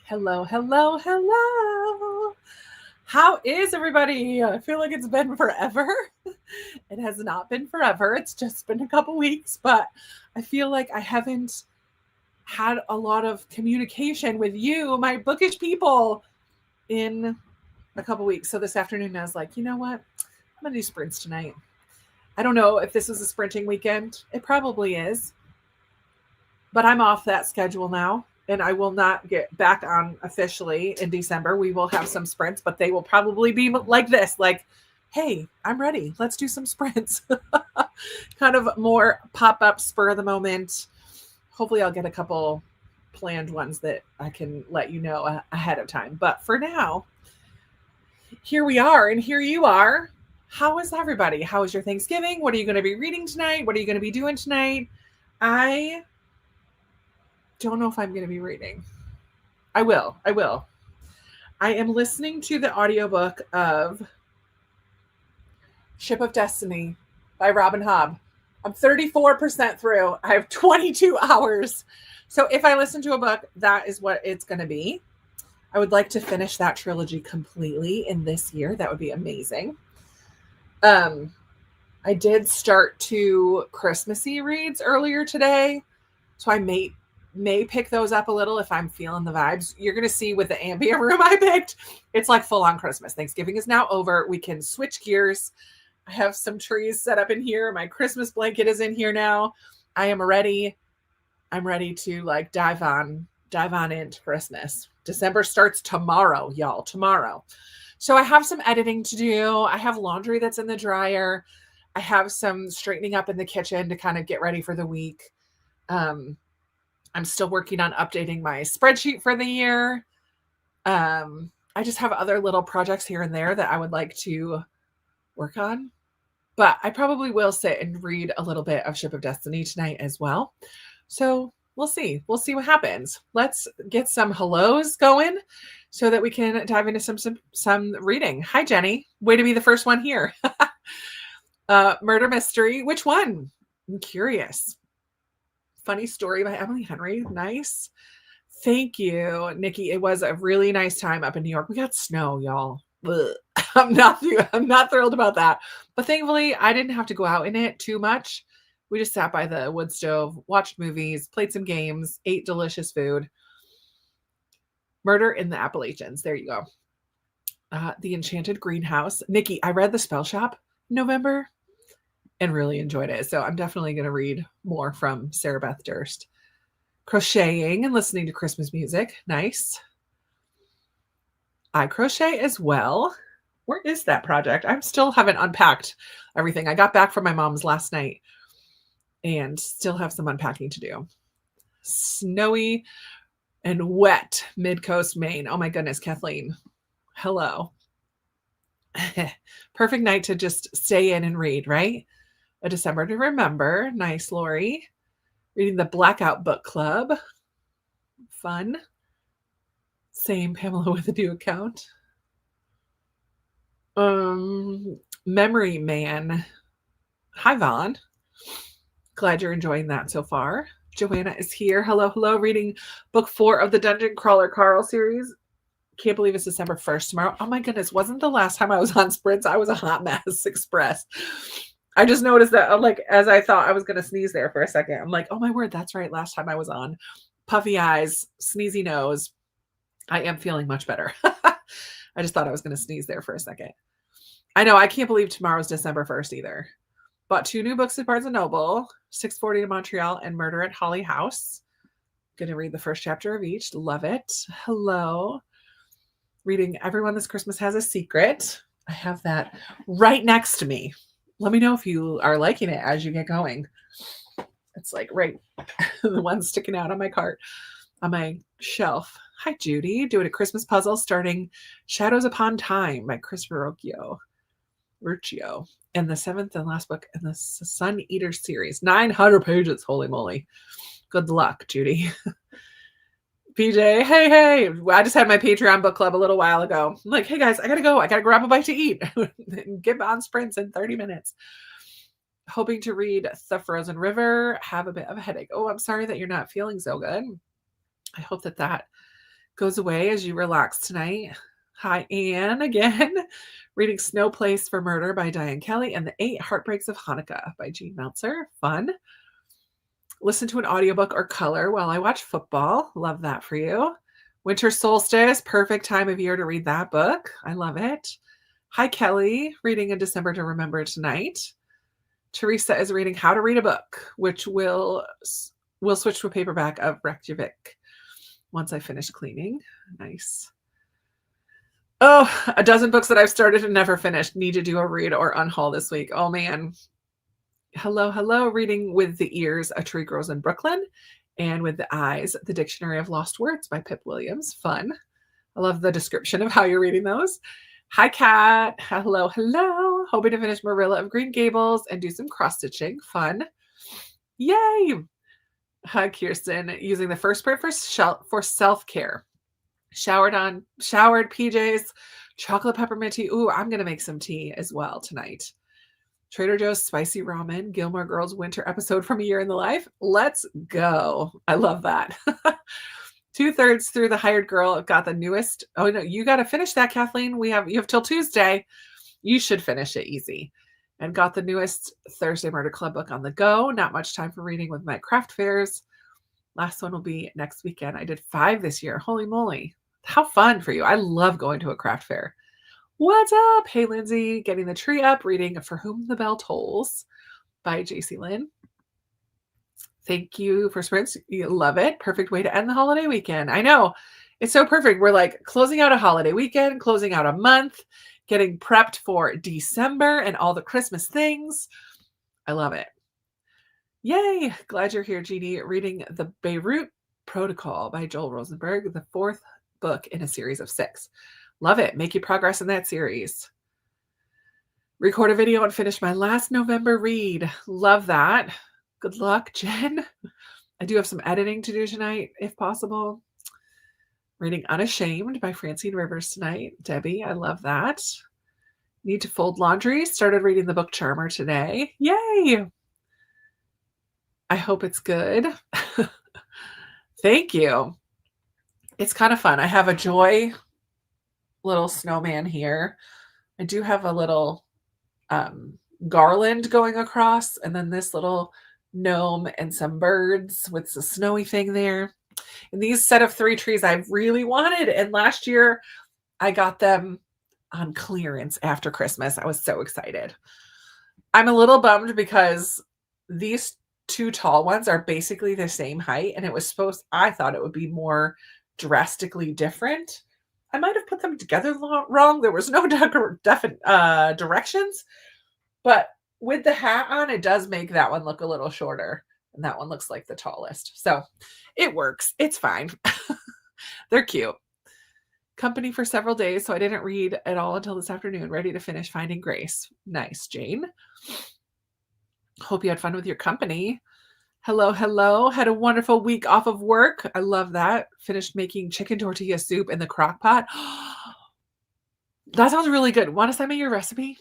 Hello, hello, hello. How is everybody? I feel like it's been forever. It has not been forever. It's just been a couple weeks, but I feel like I haven't had a lot of communication with you, my bookish people, in a couple weeks. So this afternoon, I was like, you know what? I'm going to do sprints tonight. I don't know if this is a sprinting weekend. It probably is, but I'm off that schedule now. And I will not get back on officially in December. We will have some sprints, but they will probably be like this, like, hey, I'm ready. Let's do some sprints. Kind of more pop up, spur of the moment. Hopefully, I'll get a couple planned ones that I can let you know ahead of time. But for now, here we are, and here you are. How is everybody? How is your Thanksgiving? What are you going to be reading tonight? What are you going to be doing tonight? I don't know if I'm going to be reading. I will. I will. I am listening to the audiobook of Ship of Destiny by Robin Hobb. I'm 34% through. I have 22 hours. So if I listen to a book, that is what it's going to be. I would like to finish that trilogy completely in this year. That would be amazing. I did start 2 Christmassy reads earlier today, so I may pick those up a little if I'm feeling the vibes. You're going to see with the ambient room I picked, it's like full on Christmas. Thanksgiving is now over. We can switch gears. I have some trees set up in here. My Christmas blanket is in here now. I am ready. I'm ready to like dive on into Christmas. December starts tomorrow, y'all. Tomorrow. So I have some editing to do. I have laundry that's in the dryer. I have some straightening up in the kitchen to kind of get ready for the week. I'm still working on updating my spreadsheet for the year. I just have other little projects here and there that I would like to work on. But I probably will sit and read a little bit of Ship of Destiny tonight as well. So we'll see. We'll see what happens. Let's get some hellos going so that we can dive into some reading. Hi, Jenny. Way to be the first one here. Murder mystery. Which one? I'm curious. Funny story by Emily Henry. Nice. Thank you, Nikki. It was a really nice time up in New York. We got snow, y'all. I'm not thrilled about that. But thankfully, I didn't have to go out in it too much. We just sat by the wood stove, watched movies, played some games, ate delicious food. Murder in the Appalachians. There you go. The Enchanted Greenhouse. Nikki, I read The Spell Shop in November and really enjoyed it. So I'm definitely going to read more from Sarah Beth Durst. Crocheting and listening to Christmas music. Nice. I crochet as well. Where is that project? I still haven't unpacked everything. I got back from my mom's last night and still have some unpacking to do. Snowy and wet mid-coast Maine. Oh my goodness, Kathleen. Hello. Perfect night to just stay in and read, right? A December to Remember. Nice, Lori. Reading the Blackout Book Club. Fun. Same, Pamela with a new account. Memory Man. Hi, Vaughn. Glad you're enjoying that so far. Joanna is here. Hello, hello. Reading book 4 of the Dungeon Crawler Carl series. Can't believe it's December 1st tomorrow. Oh my goodness. Wasn't the last time I was on sprints, I was a hot mess express. I just noticed that, like, as I thought I was going to sneeze there for a second, I'm like, oh my word, that's right. Last time I was on. Puffy eyes, sneezy nose. I am feeling much better. I just thought I was going to sneeze there for a second. I know. I can't believe tomorrow's December 1st either. Bought 2 new books at Barnes & Noble, 640 to Montreal and Murder at Holly House. Going to read the first chapter of each. Love it. Hello. Reading Everyone This Christmas Has a Secret. I have that right next to me. Let me know if you are liking it as you get going. It's like right, the one sticking out on my cart, on my shelf. Hi, Judy. Doing a Christmas puzzle starting Shadows Upon Time by Chris Ruccio. And the 7th and last book in the Sun Eater series. 900 pages. Holy moly. Good luck, Judy. PJ, hey. I just had my Patreon book club a little while ago. I'm like, hey guys, I gotta go. I gotta grab a bite to eat. Get on sprints in 30 minutes. Hoping to read The Frozen River. Have a bit of a headache. Oh, I'm sorry that you're not feeling so good. I hope that goes away as you relax tonight. Hi, Anne, again. Reading Snow Place for Murder by Diane Kelly and The 8 Heartbreaks of Hanukkah by Jean Meltzer. Fun. Listen to an audiobook or color while I watch football. Love that for you. Winter Solstice, perfect time of year to read that book. I love it. Hi, Kelly, reading in December to Remember Tonight. Teresa is reading How to Read a Book, which will switch to a paperback of Reykjavik once I finish cleaning. Nice. Oh, a dozen books that I've started and never finished. Need to do a read or unhaul this week. Oh, man. Hello, hello. Reading with the ears, A Tree Grows in Brooklyn. And with the eyes, The Dictionary of Lost Words by Pip Williams. Fun. I love the description of how you're reading those. Hi, Kat. Hello, hello. Hoping to finish Marilla of Green Gables and do some cross-stitching. Fun. Yay. Hi, Kirsten. Using the first print for self-care. Showered PJs, chocolate peppermint tea. Ooh, I'm going to make some tea as well tonight. Trader Joe's spicy ramen, Gilmore Girls winter episode from A Year in the Life. Let's go. I love that. 2/3 through The Hired Girl. I've got the newest. Oh, no, you got to finish that, Kathleen. You have till Tuesday. You should finish it easy. And got the newest Thursday Murder Club book on the go. Not much time for reading with my craft fairs. Last one will be next weekend. I did 5 this year. Holy moly. How fun for you. I love going to a craft fair. What's up? Hey, Lindsay. Getting the tree up, reading For Whom the Bell Tolls by J.C. Lynn. Thank you for sprints. You love it. Perfect way to end the holiday weekend. I know. It's so perfect. We're like closing out a holiday weekend, closing out a month, getting prepped for December and all the Christmas things. I love it. Yay. Glad you're here, GD. Reading The Beirut Protocol by Joel Rosenberg, the 4th book in a series of 6. Love it. Make you progress in that series. Record a video and finish my last November read. Love that. Good luck, Jen. I do have some editing to do tonight, if possible. Reading Unashamed by Francine Rivers tonight. Debbie, I love that. Need to fold laundry. Started reading the book Charmer today. Yay. I hope it's good. Thank you. It's kind of fun. I have a Joy little snowman here. I do have a little garland going across, and then this little gnome and some birds with the snowy thing there. And these set of 3 trees I've really wanted. And last year I got them on clearance after Christmas. I was so excited. I'm a little bummed because these 2 tall ones are basically the same height. And I thought it would be more drastically different. I might have put them together wrong. There was no definite directions. But with the hat on, it does make that one look a little shorter. And that one looks like the tallest. So it works. It's fine. They're cute. Company for several days, so I didn't read at all until this afternoon. Ready to finish Finding Grace. Nice, Jane. Hope you had fun with your company. Hello, hello. Had a wonderful week off of work. I love that. Finished making chicken tortilla soup in the crock pot. That sounds really good. Want to send me your recipe?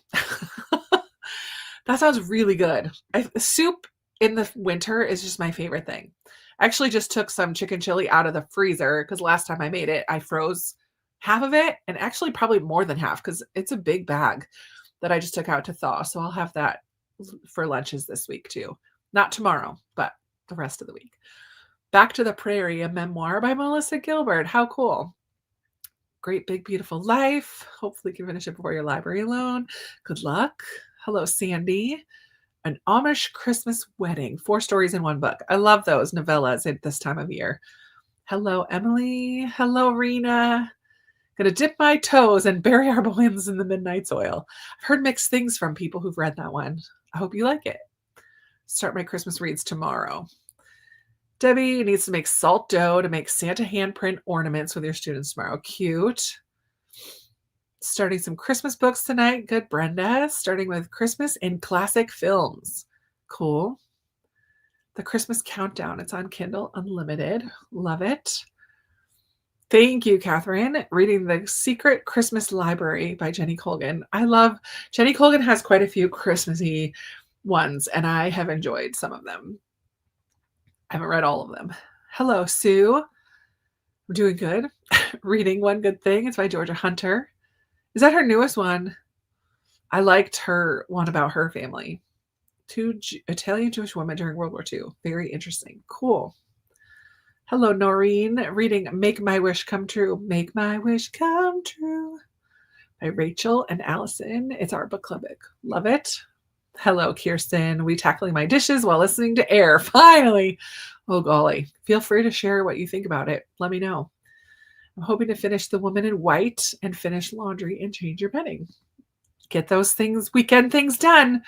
That sounds really good. Soup in the winter is just my favorite thing. I actually just took some chicken chili out of the freezer because last time I made it, I froze half of it, and actually probably more than half because it's a big bag that I just took out to thaw. So I'll have that for lunches this week too. Not tomorrow, but the rest of the week. Back to the Prairie, a memoir by Melissa Gilbert. How cool. Great Big Beautiful Life. Hopefully you can finish it before your library loan. Good luck. Hello, Sandy. An Amish Christmas Wedding. 4 stories in one book. I love those novellas at this time of year. Hello, Emily. Hello, Rena. Gonna dip my toes and bury our bones in the midnight soil. I've heard mixed things from people who've read that one. I hope you like it. Start my Christmas reads tomorrow. Debbie needs to make salt dough to make Santa handprint ornaments with your students tomorrow. Cute. Starting some Christmas books tonight. Good, Brenda. Starting with Christmas in Classic Films. Cool. The Christmas Countdown. It's on Kindle Unlimited. Love it. Thank you, Catherine. Reading The Secret Christmas Library by Jenny Colgan. Jenny Colgan has quite a few Christmassy ones, and I have enjoyed some of them. I haven't read all of them. Hello, Sue. I'm doing good. Reading One Good Thing. It's by Georgia Hunter. Is that her newest one? I liked her one about her family. Two Italian Jewish women during World War II. Very interesting. Cool. Hello, Noreen. Reading Make My Wish Come True. Make My Wish Come True by Rachel and Allison. It's our book club book. Love it. Hello, Kirsten. We tackling my dishes while listening to Air. Finally. Oh, golly. Feel free to share what you think about it. Let me know. I'm hoping to finish The Woman in White and finish laundry and change your bedding. Get those weekend things done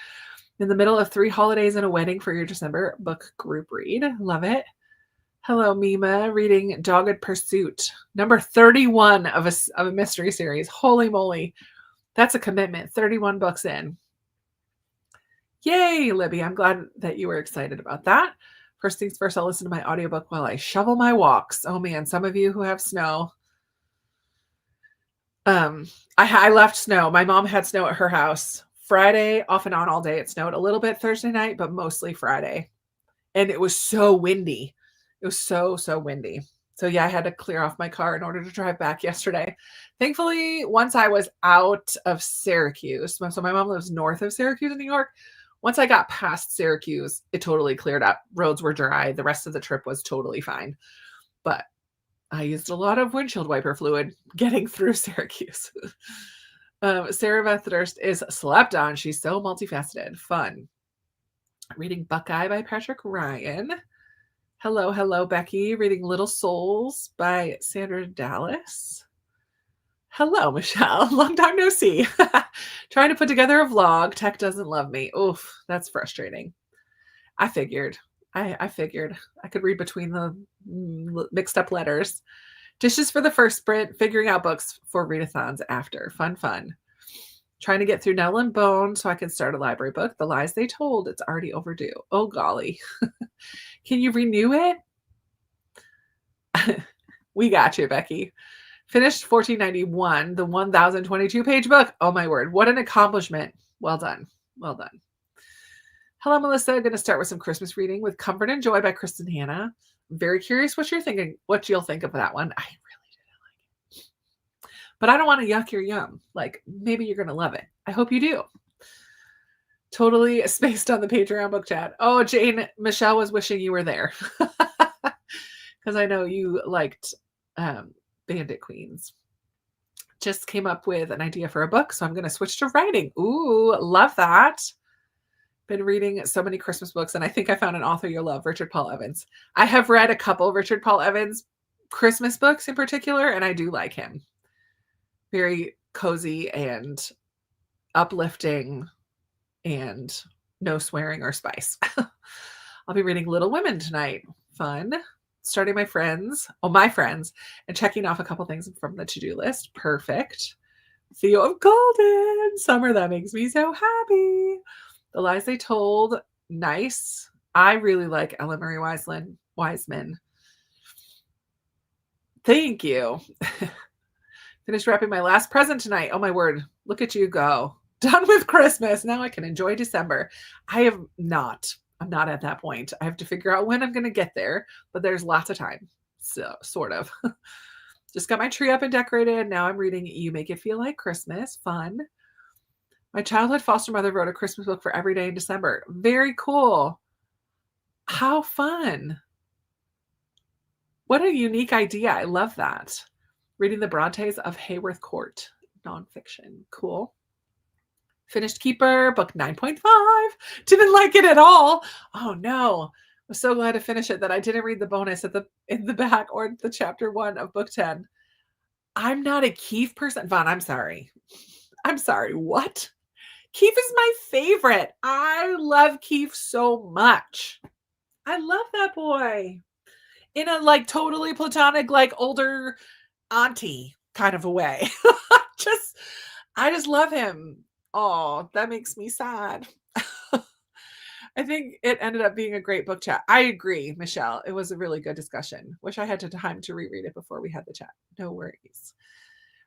in the middle of 3 holidays and a wedding for your December book group read. Love it. Hello, Mima. Reading Dogged Pursuit, number 31 of a mystery series. Holy moly. That's a commitment. 31 books in. Yay, Libby. I'm glad that you were excited about that. First things first, I'll listen to my audiobook while I shovel my walks. Oh man, some of you who have snow. I left snow. My mom had snow at her house. Friday, off and on all day. It snowed a little bit Thursday night, but mostly Friday. And it was so windy. It was so windy. So yeah, I had to clear off my car in order to drive back yesterday. Thankfully, once I was out of Syracuse, so my mom lives north of Syracuse in New York. Once I got past Syracuse, it totally cleared up. Roads were dry. The rest of the trip was totally fine. But I used a lot of windshield wiper fluid getting through Syracuse. Sarah Beth Durst is slept on. She's so multifaceted. Fun. Reading Buckeye by Patrick Ryan. Hello, Becky. Reading Little Souls by Sandra Dallas. Hello, Michelle. Long time no see. Trying to put together a vlog. Tech doesn't love me. Oof, that's frustrating. I figured. I figured I could read between the mixed up letters. Dishes for the first sprint. Figuring out books for readathons after. Fun. Trying to get through Nell and Bone so I can start a library book. The Lies They Told. It's already overdue. Oh, golly. Can you renew it? We got you, Becky. Finished 1491, the 1,022-page book. Oh, my word. What an accomplishment. Well done. Hello, Melissa. I'm going to start with some Christmas reading with Comfort and Joy by Kristen Hanna. I'm very curious what you'll think of that one. I really didn't like it. But I don't want to yuck your yum. Like, maybe you're going to love it. I hope you do. Totally spaced on the Patreon book chat. Oh, Jane, Michelle was wishing you were there. Because I know you liked Bandit Queens. Just came up with an idea for a book, so I'm going to switch to writing. Ooh, love that. Been reading so many Christmas books, and I think I found an author you'll love, Richard Paul Evans. I have read a couple Richard Paul Evans Christmas books in particular, and I do like him. Very cozy and uplifting and no swearing or spice. I'll be reading Little Women tonight. Fun. Starting my friends, and checking off a couple things from the to-do list. Perfect. Theo of Golden. Summer, that makes me so happy. The Lies They Told. Nice. I really like Ellen Marie Wiseman. Thank you. Finished wrapping my last present tonight. Oh my word. Look at you go. Done with Christmas. Now I can enjoy December. I'm not at that point. I have to figure out when I'm going to get there, but there's lots of time. So, sort of. Just got my tree up and decorated. Now I'm reading You Make It Feel Like Christmas. Fun. My childhood foster mother wrote a Christmas book for every day in December. Very cool. How fun. What a unique idea. I love that. Reading The Brontes of Hayworth Court. Nonfiction. Cool. Finished Keeper, book 9.5. Didn't like it at all. Oh no. I'm so glad to finish it that I didn't read the bonus in the back or the chapter 1 of book 10. I'm not a Keith person. Vaughn, I'm sorry. What? Keith is my favorite. I love Keith so much. I love that boy. In a like totally platonic, like older auntie kind of a way. I just love him. Oh, that makes me sad. I think it ended up being a great book chat. I agree, Michelle. It was a really good discussion. Wish I had time to reread it before we had the chat. No worries.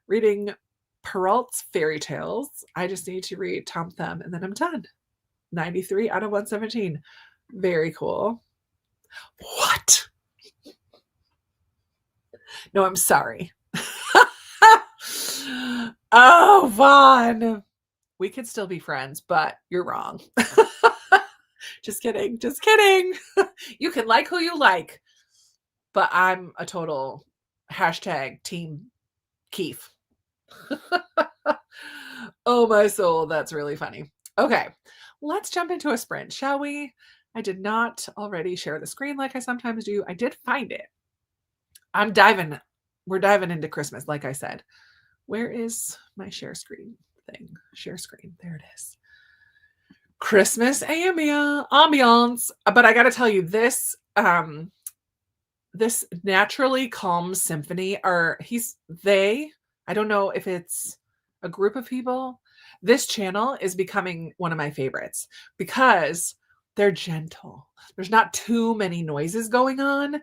Reading Perrault's Fairy Tales. I just need to read Tom Thumb and then I'm done. 93 out of 117. Very cool. What? No, I'm sorry. Oh, Vaughn. We could still be friends, but you're wrong. Just kidding. Just kidding. You can like who you like, but I'm a total hashtag team Keith. Oh, my soul. That's really funny. Okay. Let's jump into a sprint, shall we? I did not already share the screen like I sometimes do. I did find it. We're diving into Christmas, like I said. Where is my share screen thing? Share screen. There it is. Christmas ambiance. But I got to tell you, this naturally calm symphony, I don't know if it's a group of people. This channel is becoming one of my favorites because they're gentle. There's not too many noises going on.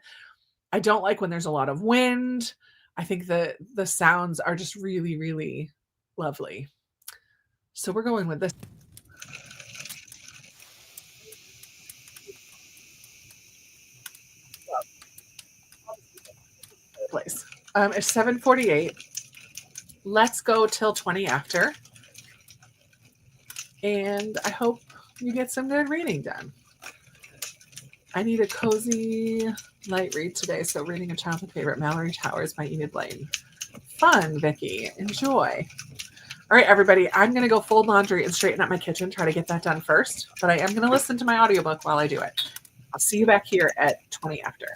I don't like when there's a lot of wind. I think the sounds are just really, really lovely. So we're going with this. Place. It's 7:48. Let's go till 20 after. And I hope you get some good reading done. I need a cozy light read today, so reading a childhood favorite, Mallory Towers by Enid Blyton. Fun, Vicki. Enjoy. All right, everybody, I'm going to go fold laundry and straighten up my kitchen, try to get that done first. But I am going to listen to my audiobook while I do it. I'll see you back here at 20 after.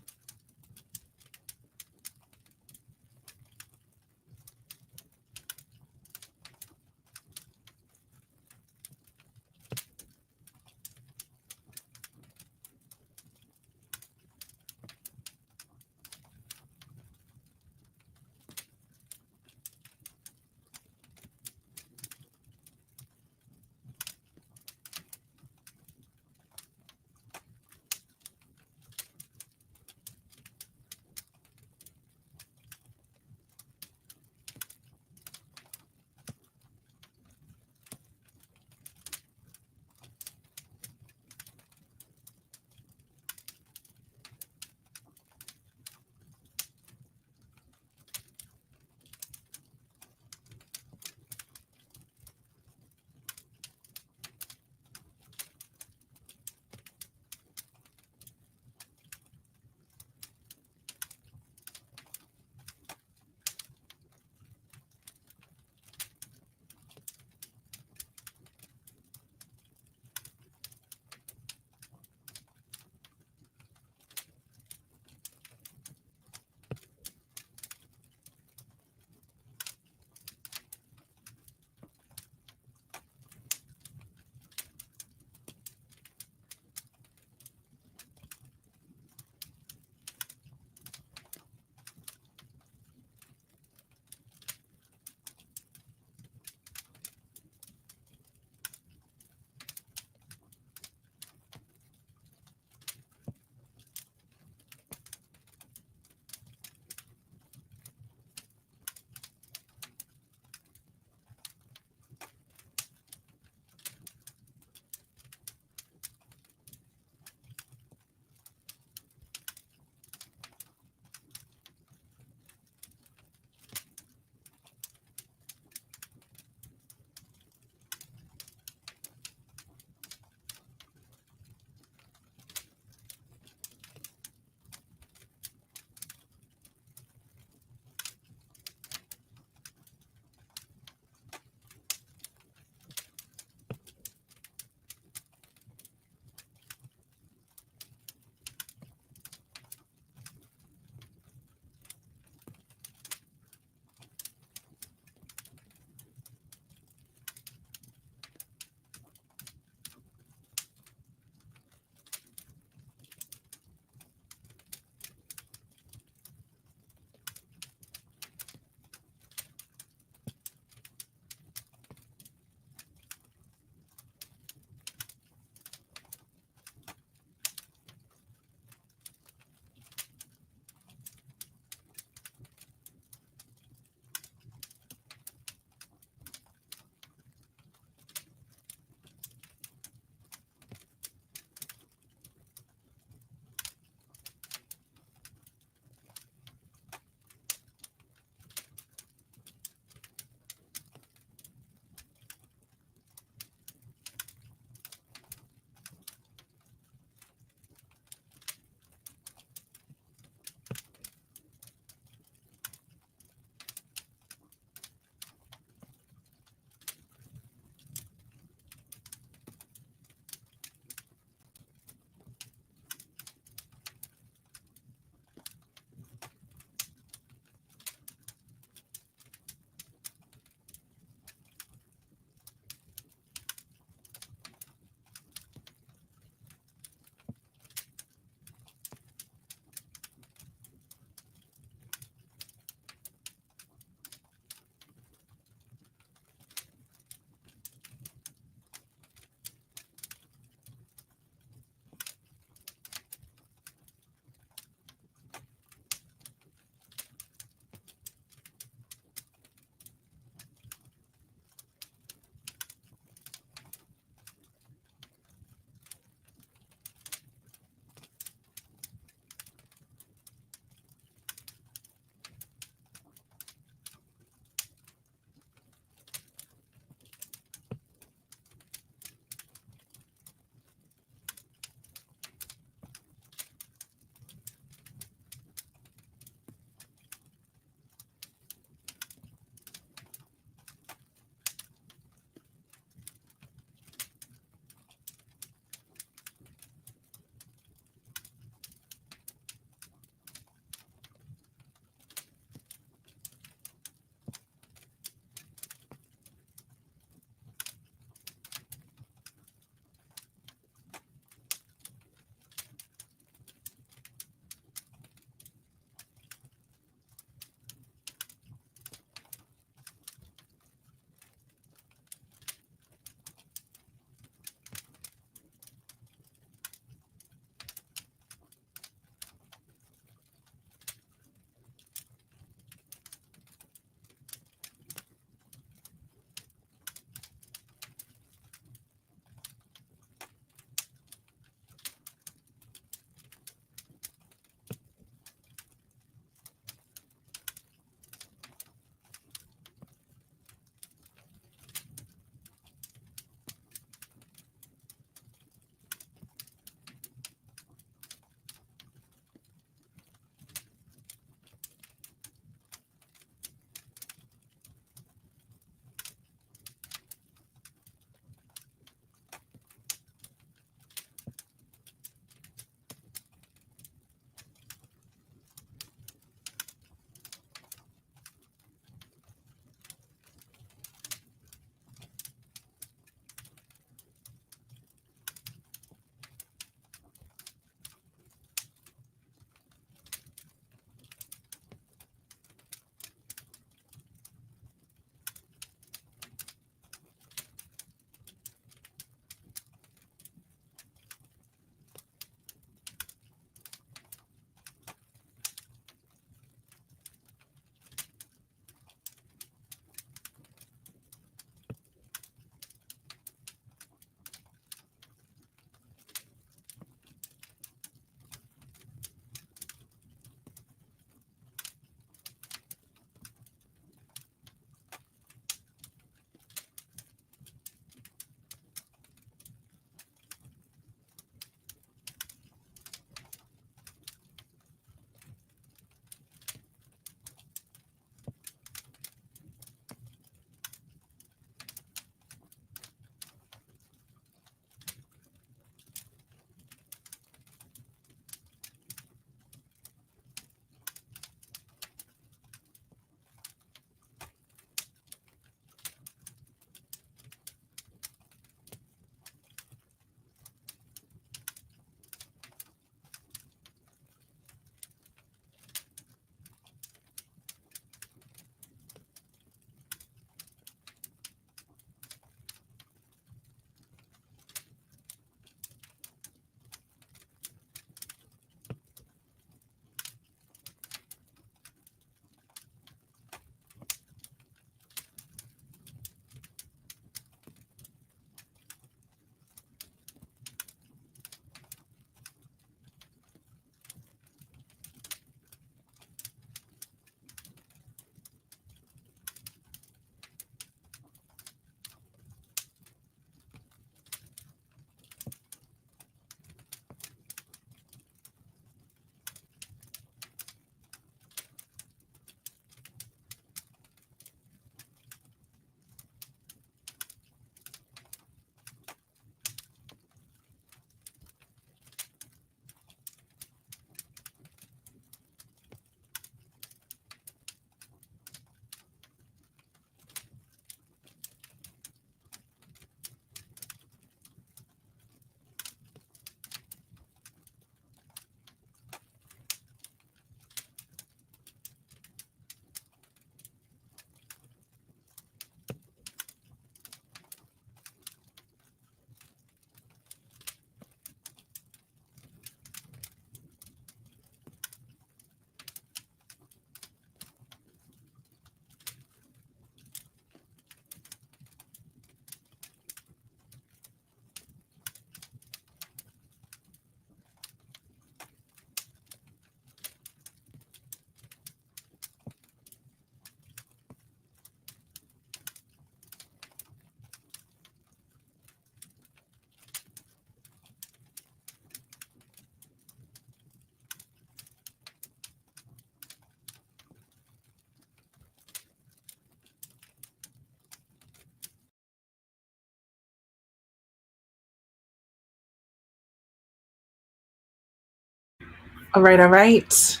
All right, all right.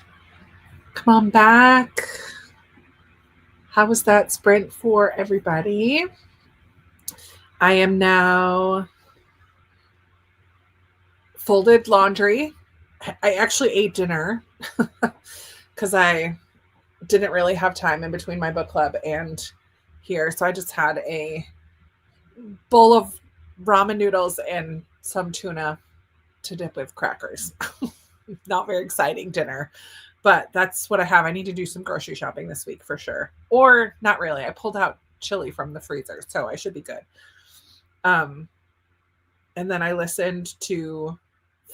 Come on back. How was that sprint for everybody? I am now folded laundry. I actually ate dinner because I didn't really have time in between my book club and here. So I just had a bowl of ramen noodles and some tuna to dip with crackers. Not very exciting dinner, but that's what I have. I need to do some grocery shopping this week for sure. Or not really. I pulled out chili from the freezer, so I should be good. And then I listened to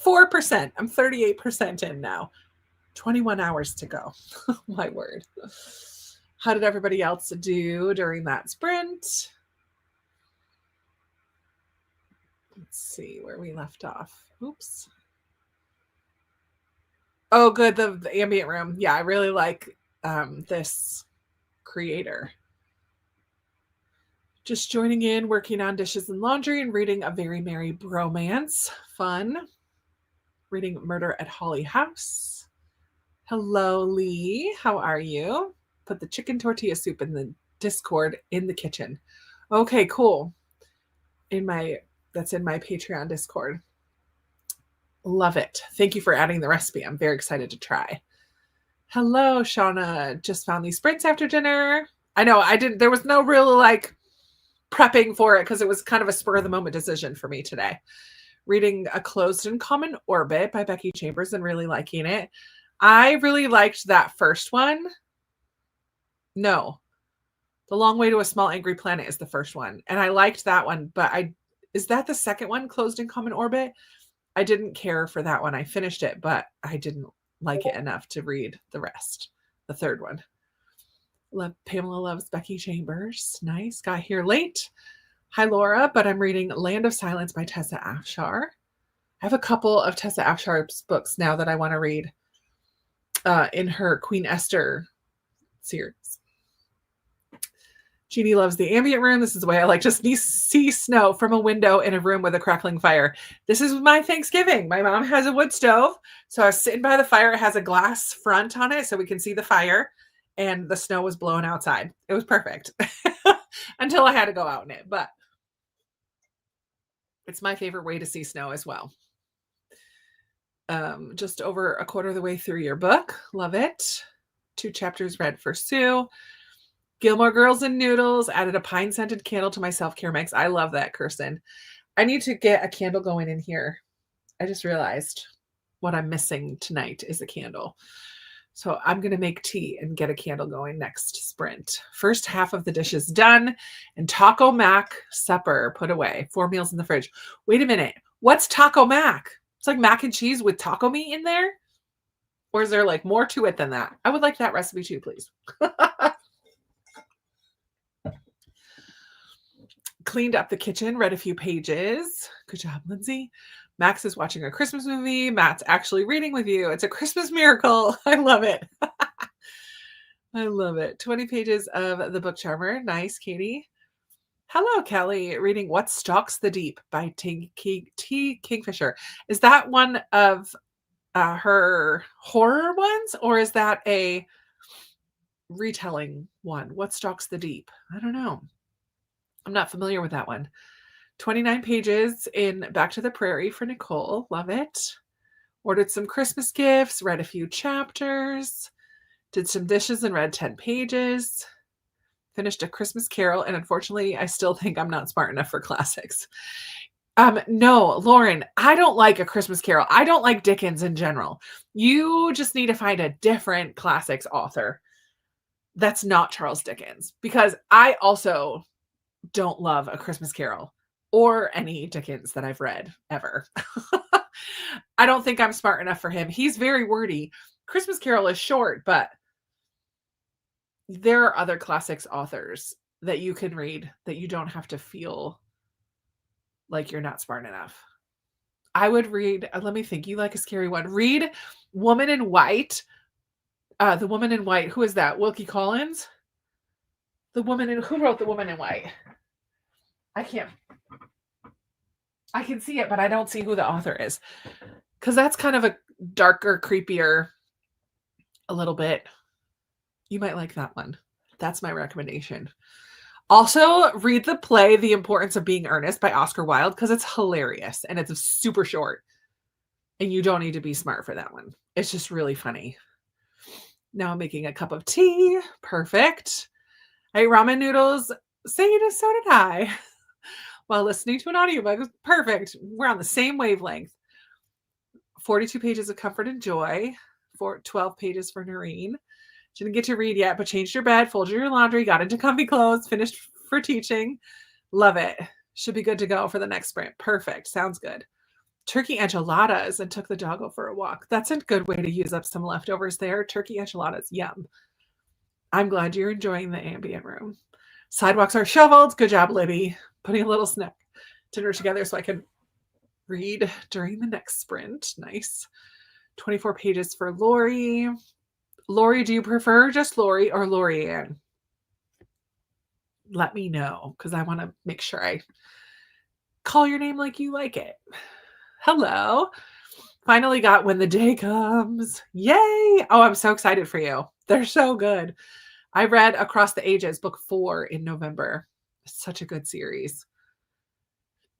4%. I'm 38% in now. 21 hours to go. My word. How did everybody else do during that sprint? Let's see where we left off. Oops. Oh, good. The ambient room. Yeah, I really like this creator. Just joining in, working on dishes and laundry, and reading A Very Merry Bromance. Fun. Reading Murder at Holly House. Hello, Lee. How are you? Put the chicken tortilla soup in the Discord in the kitchen. Okay, cool. That's in my Patreon Discord. Love it. Thank you for adding the recipe. I'm very excited to try. Hello, Shauna. Just found these sprints after dinner. I know there was no real prepping for it because it was kind of a spur of the moment decision for me today. Reading A Closed and Common Orbit by Becky Chambers and really liking it. I really liked that first one. No, The Long Way to a Small Angry Planet is the first one. And I liked that one, but is that the second one, Closed and Common Orbit? I didn't care for that one. I finished it, but I didn't like it enough to read the rest. The third one. Pamela loves Becky Chambers. Nice. Got here late. Hi, Laura, but I'm reading Land of Silence by Tessa Afshar. I have a couple of Tessa Afshar's books now that I want to read in her Queen Esther series. Jeannie loves the ambient room. This is the way I like to see snow from a window in a room with a crackling fire. This is my Thanksgiving. My mom has a wood stove. So I was sitting by the fire. It has a glass front on it so we can see the fire. And the snow was blowing outside. It was perfect until I had to go out in it. But it's my favorite way to see snow as well. Just over a quarter of the way through your book. Love it. 2 chapters read for Sue. Gilmore Girls and Noodles. Added a pine-scented candle to my self-care mix. I love that, Kirsten. I need to get a candle going in here. I just realized what I'm missing tonight is a candle. So I'm going to make tea and get a candle going next sprint. First half of the dishes done. And Taco Mac supper put away. 4 meals in the fridge. Wait a minute. What's Taco Mac? It's like mac and cheese with taco meat in there? Or is there like more to it than that? I would like that recipe too, please. Cleaned up the kitchen, read a few pages. Good job, Lindsay. Max is watching a Christmas movie. Matt's actually reading with you. It's a Christmas miracle. I love it. I love it. 20 pages of The Book Charmer. Nice, Katie. Hello, Kelly. Reading What Stalks the Deep by T. Kingfisher. Is that one of her horror ones, or is that a retelling one? What Stalks the Deep? I don't know. I'm not familiar with that one. 29 pages in Back to the Prairie for Nicole. Love it. Ordered some Christmas gifts, read a few chapters, did some dishes and read 10 pages, finished A Christmas Carol, and unfortunately, I still think I'm not smart enough for classics. No, Lauren, I don't like A Christmas Carol. I don't like Dickens in general. You just need to find a different classics author that's not Charles Dickens, because I also don't love A Christmas Carol or any Dickens that I've read ever. I don't think I'm smart enough for him. He's very wordy. Christmas Carol is short, but there are other classics authors that you can read that you don't have to feel like you're not smart enough. I would read, let me think, you like a scary one. Read Woman in White. The Woman in White. Who is that? Wilkie Collins? Who wrote The Woman in White? I can see it, but I don't see who the author is. Because that's kind of darker, creepier, a little bit. You might like that one. That's my recommendation. Also, read the play The Importance of Being Earnest by Oscar Wilde because it's hilarious and it's super short. And you don't need to be smart for that one. It's just really funny. Now I'm making a cup of tea. Perfect. I ate ramen noodles. So did I. While listening to an audiobook. Perfect. We're on the same wavelength. 42 pages of comfort and joy. 12 pages for Noreen. Didn't get to read yet, but changed your bed, folded your laundry, got into comfy clothes, finished for teaching. Love it. Should be good to go for the next sprint. Perfect. Sounds good. Turkey enchiladas and took the doggo for a walk. That's a good way to use up some leftovers there. Turkey enchiladas. Yum. I'm glad you're enjoying the ambient room. Sidewalks are shoveled. Good job, Libby. Putting a little snack dinner together so I can read during the next sprint. Nice. 24 pages for Lori. Lori, do you prefer just Lori or Lorianne? Let me know because I want to make sure I call your name like you like it. Hello. Finally got When the Day Comes. Yay. Oh, I'm so excited for you. They're so good. I read Across the Ages, book 4 in November. Such a good series.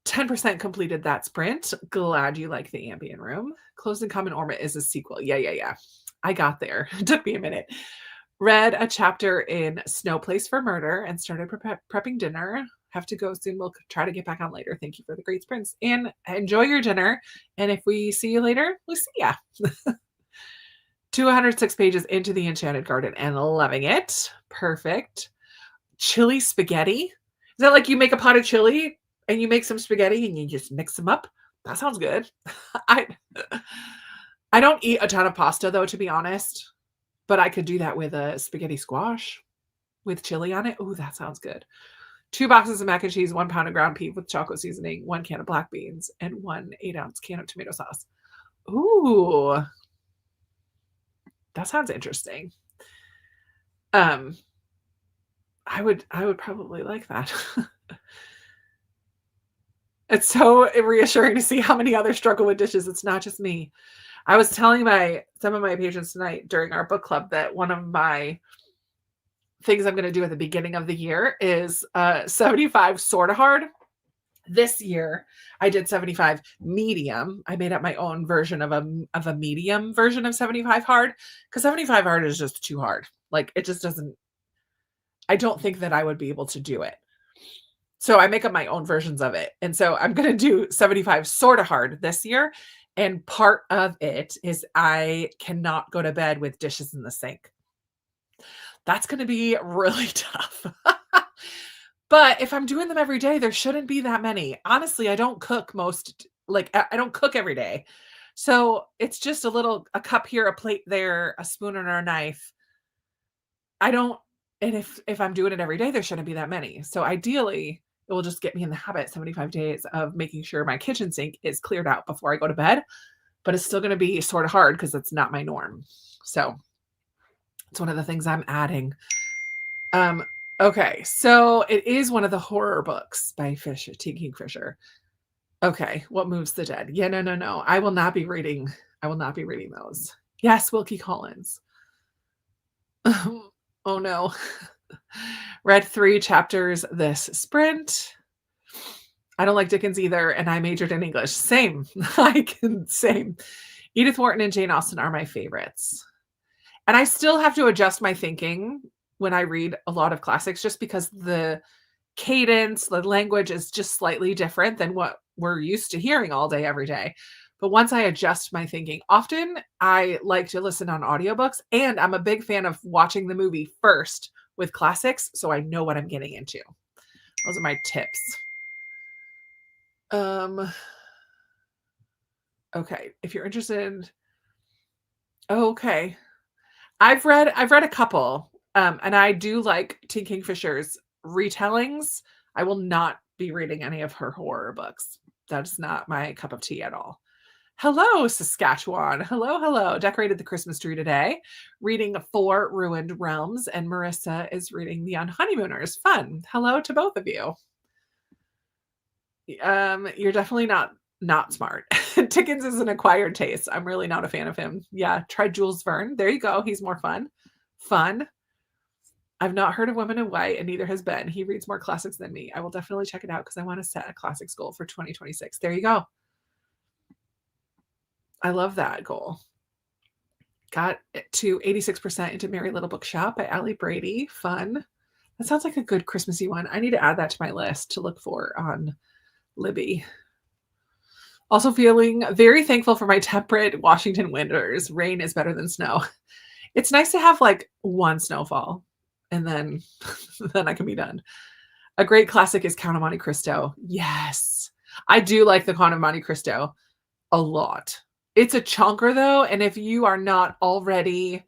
10% completed that sprint. Glad you like the ambient room. Closed in Common Orbit is a sequel. Yeah. I got there. It took me a minute. Read a chapter in Snow Place for Murder and started prepping dinner. Have to go soon. We'll try to get back on later. Thank you for the great sprints. And enjoy your dinner. And if we see you later, we'll see ya. 206 pages into the Enchanted Garden and loving it. Perfect. Chili spaghetti. Is that like you make a pot of chili and you make some spaghetti and you just mix them up? That sounds good. I don't eat a ton of pasta though, to be honest, but I could do that with a spaghetti squash with chili on it. Ooh, that sounds good. 2 boxes of mac and cheese, 1 pound of ground beef with chocolate seasoning, 1 can of black beans, and 1 8-ounce can of tomato sauce. Ooh, that sounds interesting. I would probably like that. It's so reassuring to see how many others struggle with dishes. It's not just me. I was telling some of my patrons tonight during our book club that one of my things I'm going to do at the beginning of the year is 75 sort of hard. This year, I did 75 medium. I made up my own version of a medium version of 75 hard because 75 hard is just too hard. Like it just doesn't. I don't think that I would be able to do it. So I make up my own versions of it. And so I'm going to do 75 sort of hard this year. And part of it is I cannot go to bed with dishes in the sink. That's going to be really tough. But if I'm doing them every day, there shouldn't be that many. Honestly, I don't cook I don't cook every day. So it's just a cup here, a plate there, a spoon and a knife. And if I'm doing it every day, there shouldn't be that many. So ideally, it will just get me in the habit 75 days of making sure my kitchen sink is cleared out before I go to bed. But it's still going to be sort of hard because it's not my norm. So it's one of the things I'm adding. Okay, so it is one of the horror books by T. Kingfisher. Okay, What Moves the Dead? Yeah, no. I will not be reading those. Yes, Wilkie Collins. Oh no. Read 3 chapters this sprint. I don't like Dickens either, and I majored in English. Same. Same. Edith Wharton and Jane Austen are my favorites. And I still have to adjust my thinking when I read a lot of classics just because the cadence, the language is just slightly different than what we're used to hearing all day, every day. But once I adjust my thinking, often I like to listen on audiobooks, and I'm a big fan of watching the movie first with classics so I know what I'm getting into. Those are my tips. Okay, if you're interested. Okay. I've read a couple, and I do like T. Kingfisher's retellings. I will not be reading any of her horror books. That's not my cup of tea at all. Hello, Saskatchewan. Hello. Decorated the Christmas tree today. Reading 4 Ruined Realms, and Marissa is reading The Honeymooners. Fun. Hello to both of you. You're definitely not not smart. Dickens is an acquired taste. I'm really not a fan of him. Yeah, try Jules Verne. There you go. He's more fun. Fun. I've not heard of Women in White, and neither has Ben. He reads more classics than me. I will definitely check it out because I want to set a classics goal for 2026. There you go. I love that goal. Got to 86% into Merry Little Bookshop by Allie Brady. Fun. That sounds like a good Christmassy one. I need to add that to my list to look for on Libby. Also feeling very thankful for my temperate Washington winters. Rain is better than snow. It's nice to have like one snowfall and then I can be done. A great classic is Count of Monte Cristo. Yes. I do like the Count of Monte Cristo a lot. It's a chunker though, and if you are not already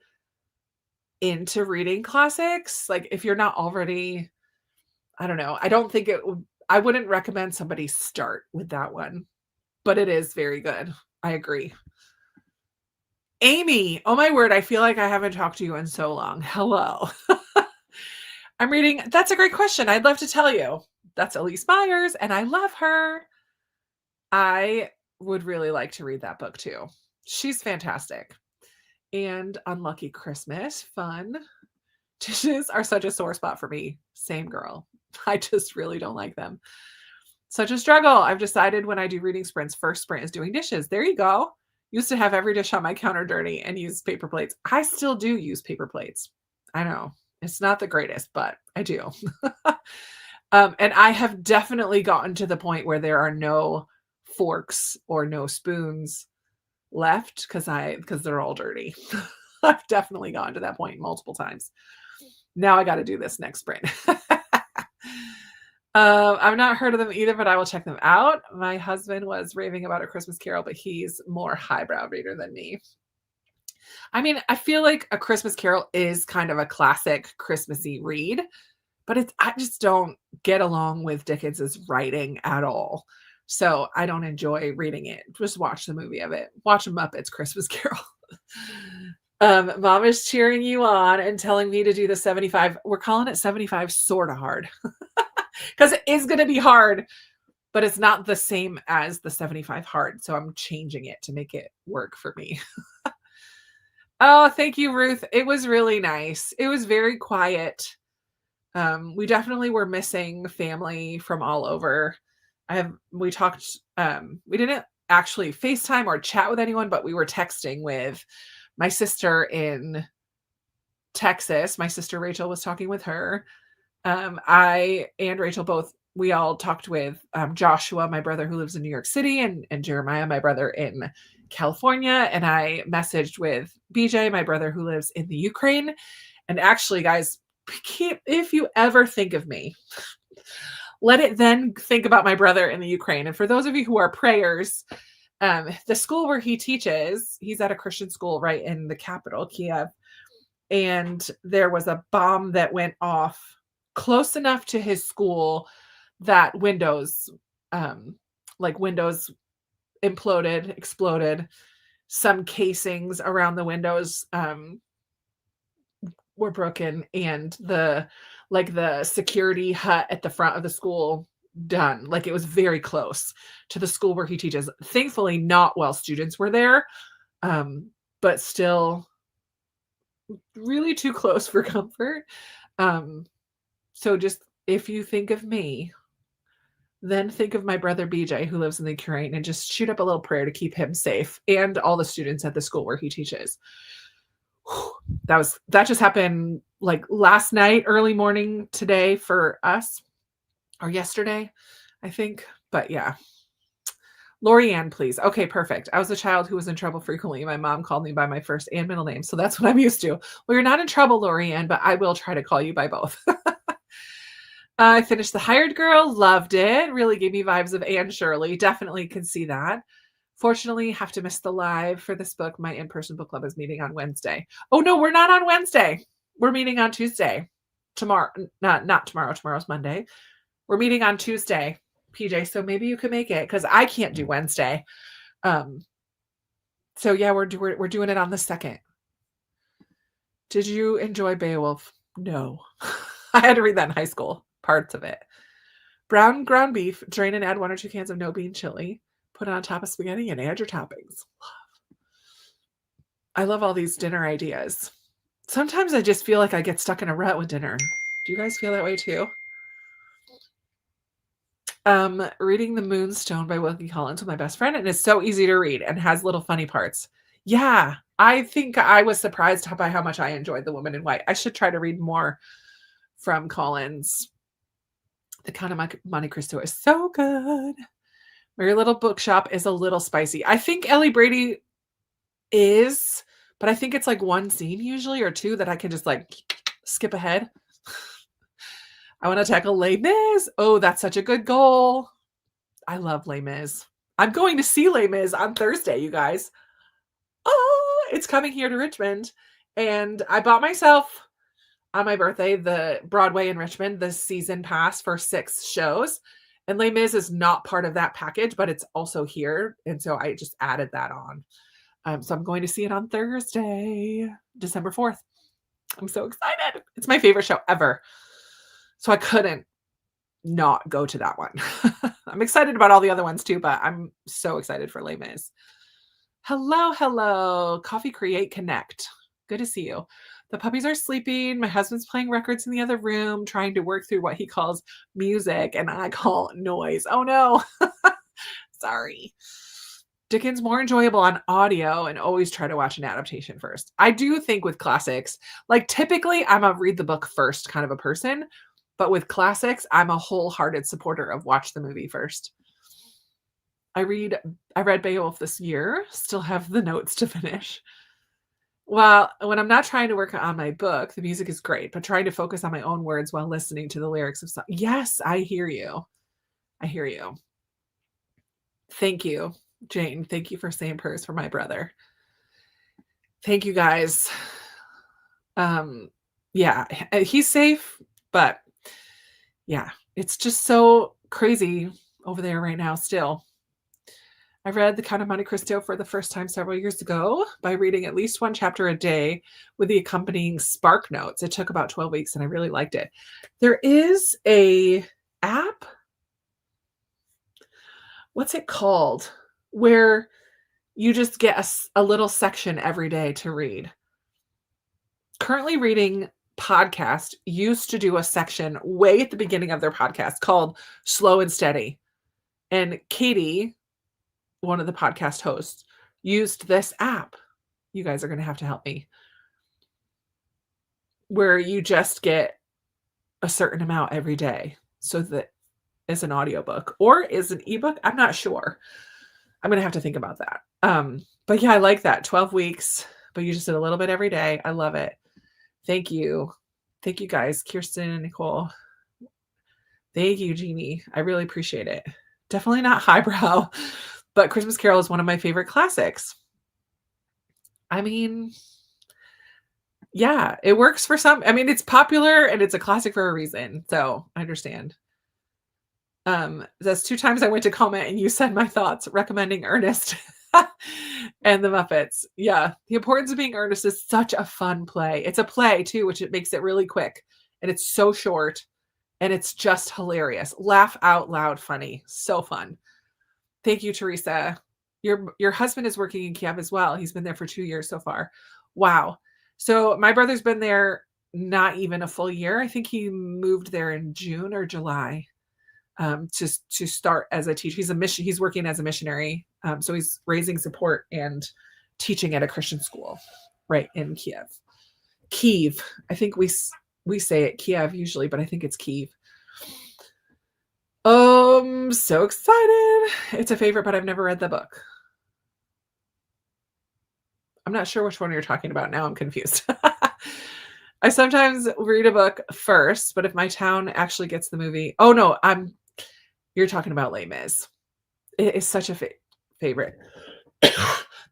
into reading classics, like if you're not already, I don't know, I wouldn't recommend somebody start with that one, but it is very good. I agree. Amy, oh my word, I feel like I haven't talked to you in so long. Hello. I'm reading, that's a great question. I'd love to tell you. That's Elise Myers, and I love her. I would really like to read that book too. She's fantastic. And Unlucky Christmas, fun. Dishes are such a sore spot for me. Same girl. I just really don't like them. Such a struggle. I've decided when I do reading sprints, first sprint is doing dishes. There you go. Used to have every dish on my counter dirty and use paper plates. I still do use paper plates. I know it's not the greatest, but I do. And I have definitely gotten to the point where there are no forks or no spoons left because they're all dirty. I've definitely gotten to that point multiple times. Now I got to do this next sprint. I've not heard of them either, but I will check them out. My husband was raving about A Christmas Carol, but he's more highbrow reader than me. I mean, I feel like A Christmas Carol is kind of a classic Christmassy read, but I just don't get along with Dickens's writing at all. So I don't enjoy reading it. Just watch the movie of it. Watch Muppets Christmas Carol. Mom is cheering you on and telling me to do the 75. We're calling it 75 sort of hard because it is going to be hard, but it's not the same as the 75 hard. So I'm changing it to make it work for me. Oh, thank you, Ruth. It was really nice. It was very quiet. We definitely were missing family from all over. We talked, we didn't actually FaceTime or chat with anyone, but we were texting with my sister in Texas. My sister Rachel was talking with her. I and Rachel we all talked with Joshua, my brother who lives in New York City, and Jeremiah, my brother in California. And I messaged with BJ, my brother who lives in the Ukraine. And actually, guys, if you ever think of me, let it then think about my brother in the Ukraine. And for those of you who are prayers, the school where he teaches, he's at a Christian school right in the capital, Kiev. And there was a bomb that went off close enough to his school that windows exploded. Some casings around the windows were broken, and the security hut at the front of the school done. Like, it was very close to the school where he teaches. Thankfully, not while students were there, but still really too close for comfort. So just, if you think of me, then think of my brother BJ who lives in the Ukraine, and just shoot up a little prayer to keep him safe and all the students at the school where he teaches. That just happened like last night, early morning today for us, or yesterday, I think. But yeah. Lorianne, please. Okay, perfect. I was a child who was in trouble frequently. My mom called me by my first and middle name, so that's what I'm used to. Well, you're not in trouble, Lorianne, but I will try to call you by both. I finished The Hired Girl, loved it. Really gave me vibes of Anne Shirley. Definitely can see that. Fortunately, have to miss the live for this book. My in-person book club is meeting on Wednesday. Oh no, we're not on Wednesday. We're meeting on Tuesday. Tomorrow, not tomorrow. Tomorrow's Monday. We're meeting on Tuesday, PJ. So maybe you could make it because I can't do Wednesday. So yeah, we're doing it on the 2nd. Did you enjoy Beowulf? No, I had to read that in high school. Parts of it. Brown ground beef. Drain and add 1 or 2 cans of no bean chili. Put it on top of spaghetti and add your toppings. I love all these dinner ideas. Sometimes I just feel like I get stuck in a rut with dinner. Do you guys feel that way too? Reading The Moonstone by Wilkie Collins with my best friend, and it's so easy to read and has little funny parts. Yeah, I think I was surprised by how much I enjoyed The Woman in White. I should try to read more from Collins. The Count of Monte Cristo is so good. Merry Little Bookshop is a little spicy. I think Ellie Brady is, but I think it's like one scene usually or two that I can just like skip ahead. I want to tackle Les Mis. Oh, that's such a good goal. I love Les Mis. I'm going to see Les Mis on Thursday, you guys. Oh, it's coming here to Richmond. And I bought myself on my birthday the Broadway in Richmond, the season pass for 6 shows. And Les Mis is not part of that package, but it's also here. And so I just added that on. So I'm going to see it on Thursday, December 4th. I'm so excited. It's my favorite show ever. So I couldn't not go to that one. I'm excited about all the other ones too, but I'm so excited for Les Mis. Hello. Coffee Create Connect. Good to see you. The puppies are sleeping. My husband's playing records in the other room, trying to work through what he calls music and I call noise. Oh no. Sorry. Dickens more enjoyable on audio and always try to watch an adaptation first. I do think with classics, like typically I'm a read the book first kind of a person, but with classics, I'm a wholehearted supporter of watch the movie first. I read Beowulf this year, still have the notes to finish. Well, when I'm not trying to work on my book, the music is great, but trying to focus on my own words while listening to the lyrics of songs. Yes, I hear you. Thank you, Jane. Thank you for saying prayers for my brother. Thank you guys. Yeah, he's safe, but yeah, it's just so crazy over there right now still. I read The Count of Monte Cristo for the first time several years ago by reading at least one chapter a day with the accompanying Spark Notes. It took about 12 weeks and I really liked it. There is a app. What's it called? Where you just get a little section every day to read. Currently reading Podcast used to do a section way at the beginning of their podcast called Slow and Steady. And Katie, one of the podcast hosts, used this app. You guys are going to have to help me. Where you just get a certain amount every day. So that is an audiobook or is an ebook. I'm not sure. I'm going to have to think about that. But yeah, I like that. 12 weeks, but you just did a little bit every day. I love it. Thank you. Thank you guys, Kirsten and Nicole. Thank you, Jeannie. I really appreciate it. Definitely not highbrow, but Christmas Carol is one of my favorite classics. I mean, yeah, it works for some. I mean, it's popular and it's a classic for a reason. So I understand. That's 2 times I went to comment and you said my thoughts recommending Ernest and the Muppets. Yeah. The Importance of Being Earnest is such a fun play. It's a play too, which it makes it really quick and it's so short and it's just hilarious. Laugh out loud funny. So fun. Thank you, Teresa. Your husband is working in Kiev as well. He's been there for 2 years so far. Wow. So my brother's been there not even a full year. I think he moved there in June or July. To start as a teacher. He's working as a missionary. So he's raising support and teaching at a Christian school right in Kiev. Kyiv. I think we say it Kiev usually, but I think it's Kyiv. So excited. It's a favorite, but I've never read the book. I'm not sure which one you're talking about now. I'm confused. I sometimes read a book first, but if my town actually gets the movie, oh no, you're talking about Les Mis. It is such a favorite.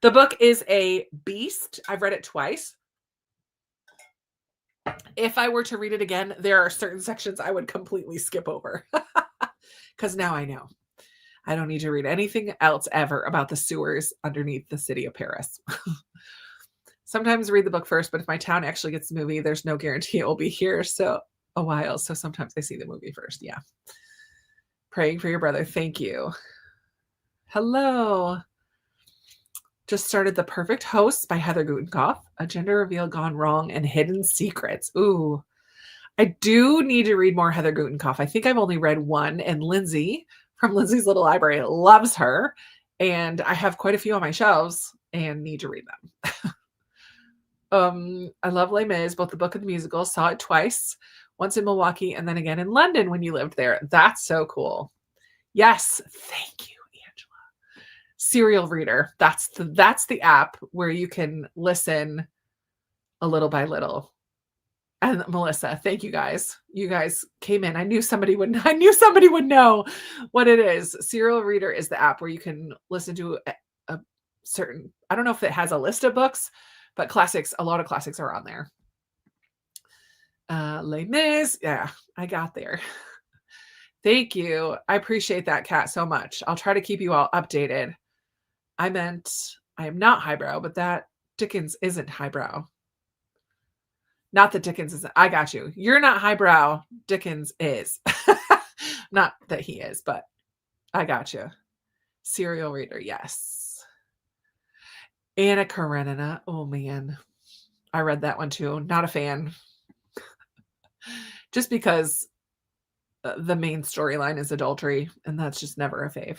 The book is a beast. I've read it twice. If I were to read it again, there are certain sections I would completely skip over. Because now I know. I don't need to read anything else ever about the sewers underneath the city of Paris. Sometimes read the book first, but if my town actually gets the movie, there's no guarantee it will be here a while. So sometimes I see the movie first. Yeah. Praying for your brother. Thank you. Hello. Just started The Perfect Host by Heather Gutenkopf, a gender reveal gone wrong and hidden secrets. Ooh, I do need to read more Heather Gutenkopf. I think I've only read one, and Lindsay from Lindsay's Little Library loves her. And I have quite a few on my shelves and need to read them. I love Les Mis, both the book and the musical. Saw it twice, once in Milwaukee and then again in London when you lived there. That's so cool. Yes, thank you, Angela. Serial Reader. That's the app where you can listen a little by little. And Melissa, thank you guys. You guys came in. I knew somebody would know what it is. Serial Reader is the app where you can listen to a certain, I don't know if it has a list of books, but classics, a lot of classics are on there. Les Mis. Yeah, I got there. Thank you. I appreciate that, Kat, so much. I'll try to keep you all updated. I am not highbrow, but that Dickens isn't highbrow. Not that Dickens isn't. I got you. You're not highbrow. Dickens is. Not that he is, but I got you. Serial Reader, yes. Anna Karenina. Oh, man. I read that one too. Not a fan. Just because the main storyline is adultery, and that's just never a fave.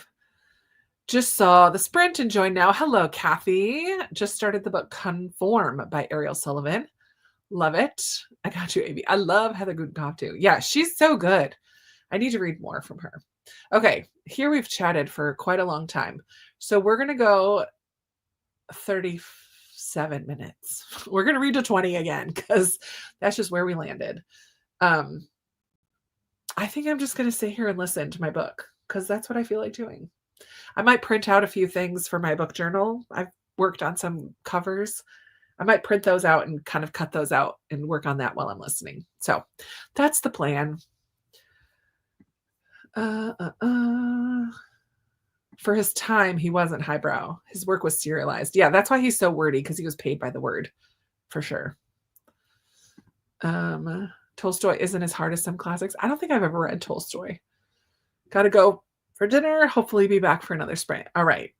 Just saw The Sprint and joined now. Hello, Kathy. Just started the book Conform by Ariel Sullivan. Love it. I got you, Amy. I love Heather Gutenkopf too. Yeah, she's so good. I need to read more from her. Okay, here we've chatted for quite a long time. So we're going to go 37 minutes. We're going to read to 20 again because that's just where we landed. I think I'm just going to sit here and listen to my book because that's what I feel like doing. I might print out a few things for my book journal. I've worked on some covers. I might print those out and kind of cut those out and work on that while I'm listening. So that's the plan. For his time, he wasn't highbrow. His work was serialized. Yeah, that's why he's so wordy, because he was paid by the word, for sure. Tolstoy isn't as hard as some classics. I don't think I've ever read Tolstoy. Gotta go for dinner. Hopefully be back for another sprint. All right.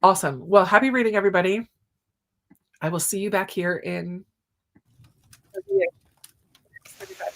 Awesome. Well, happy reading, everybody. I will see you back here in 35.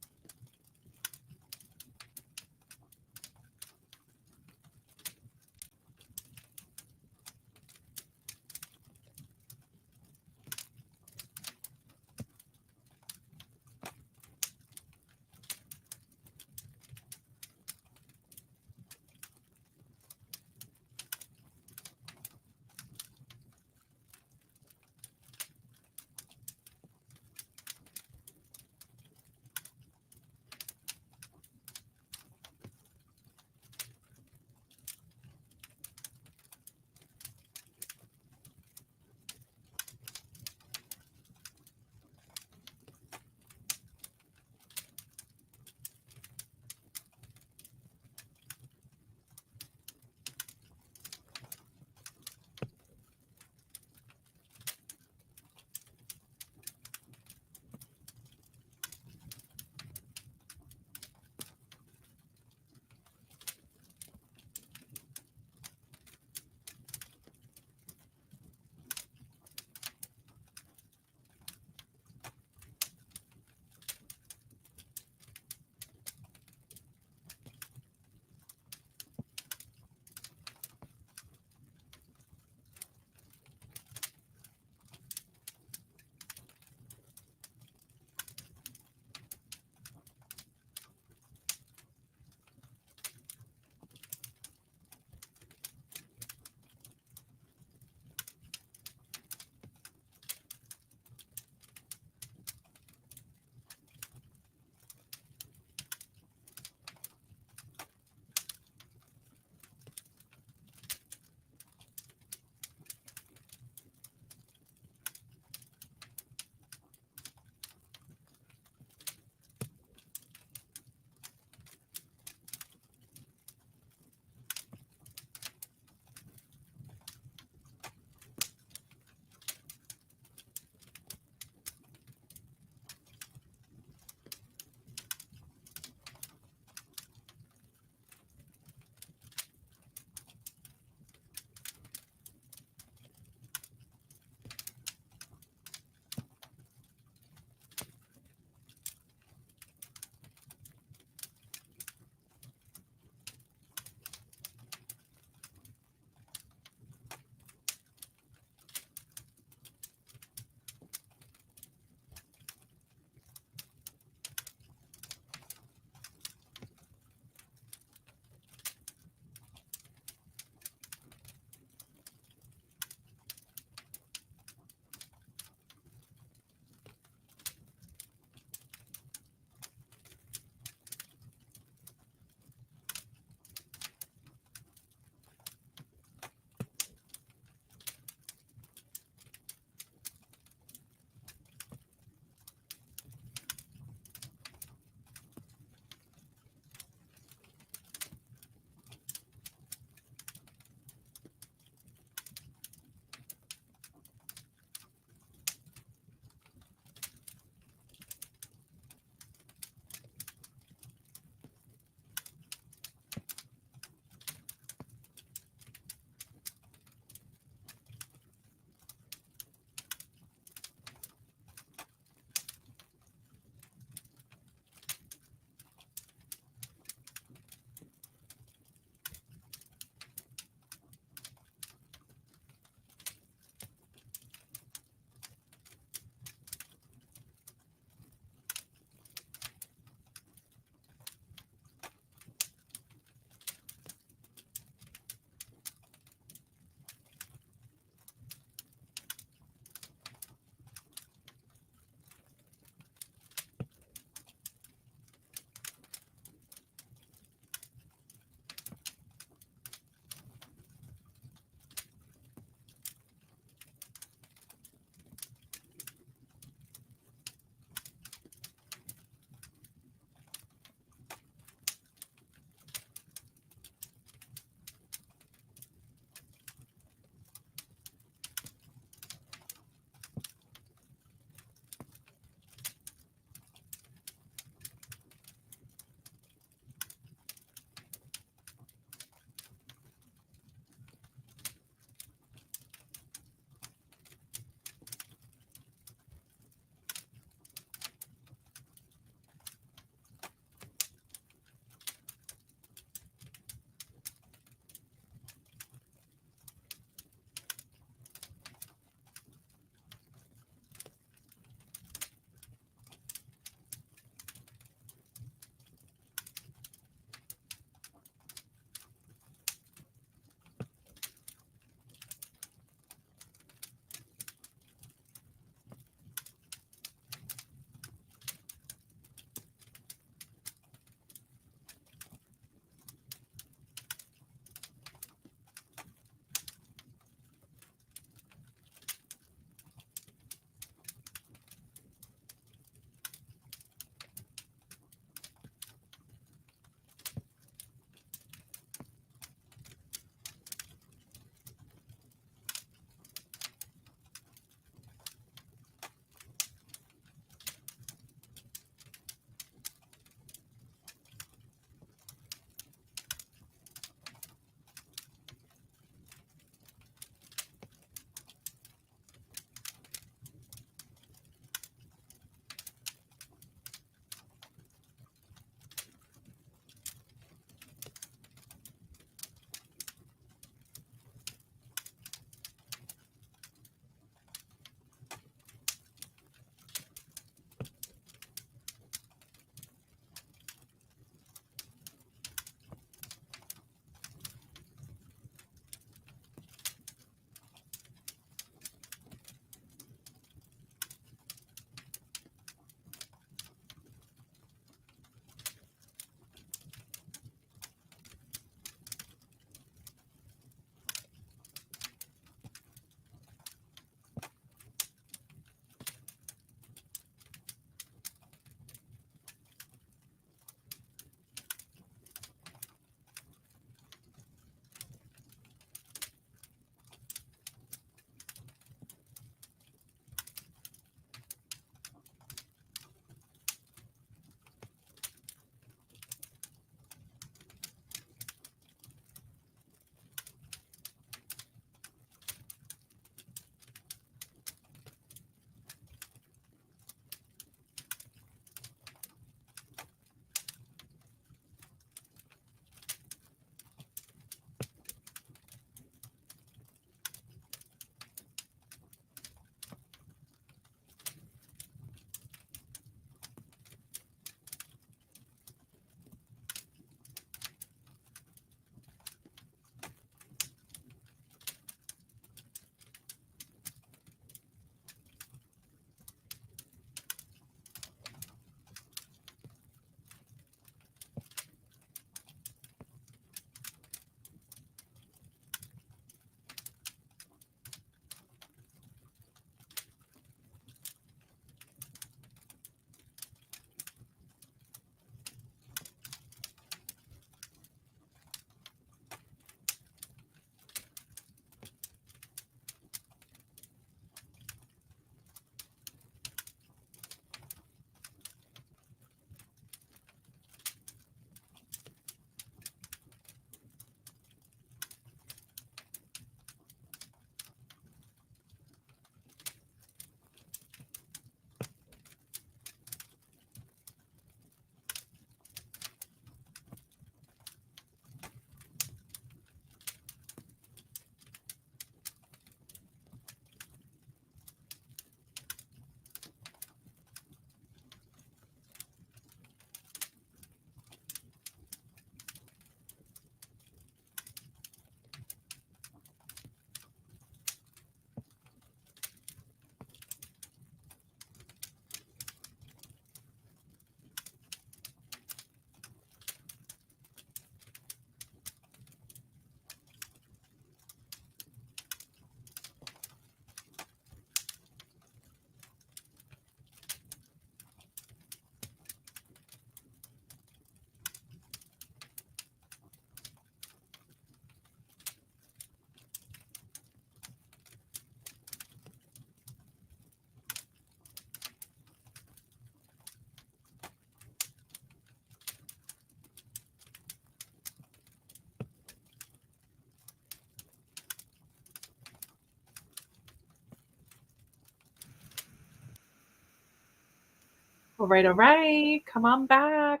All right, all right. Come on back.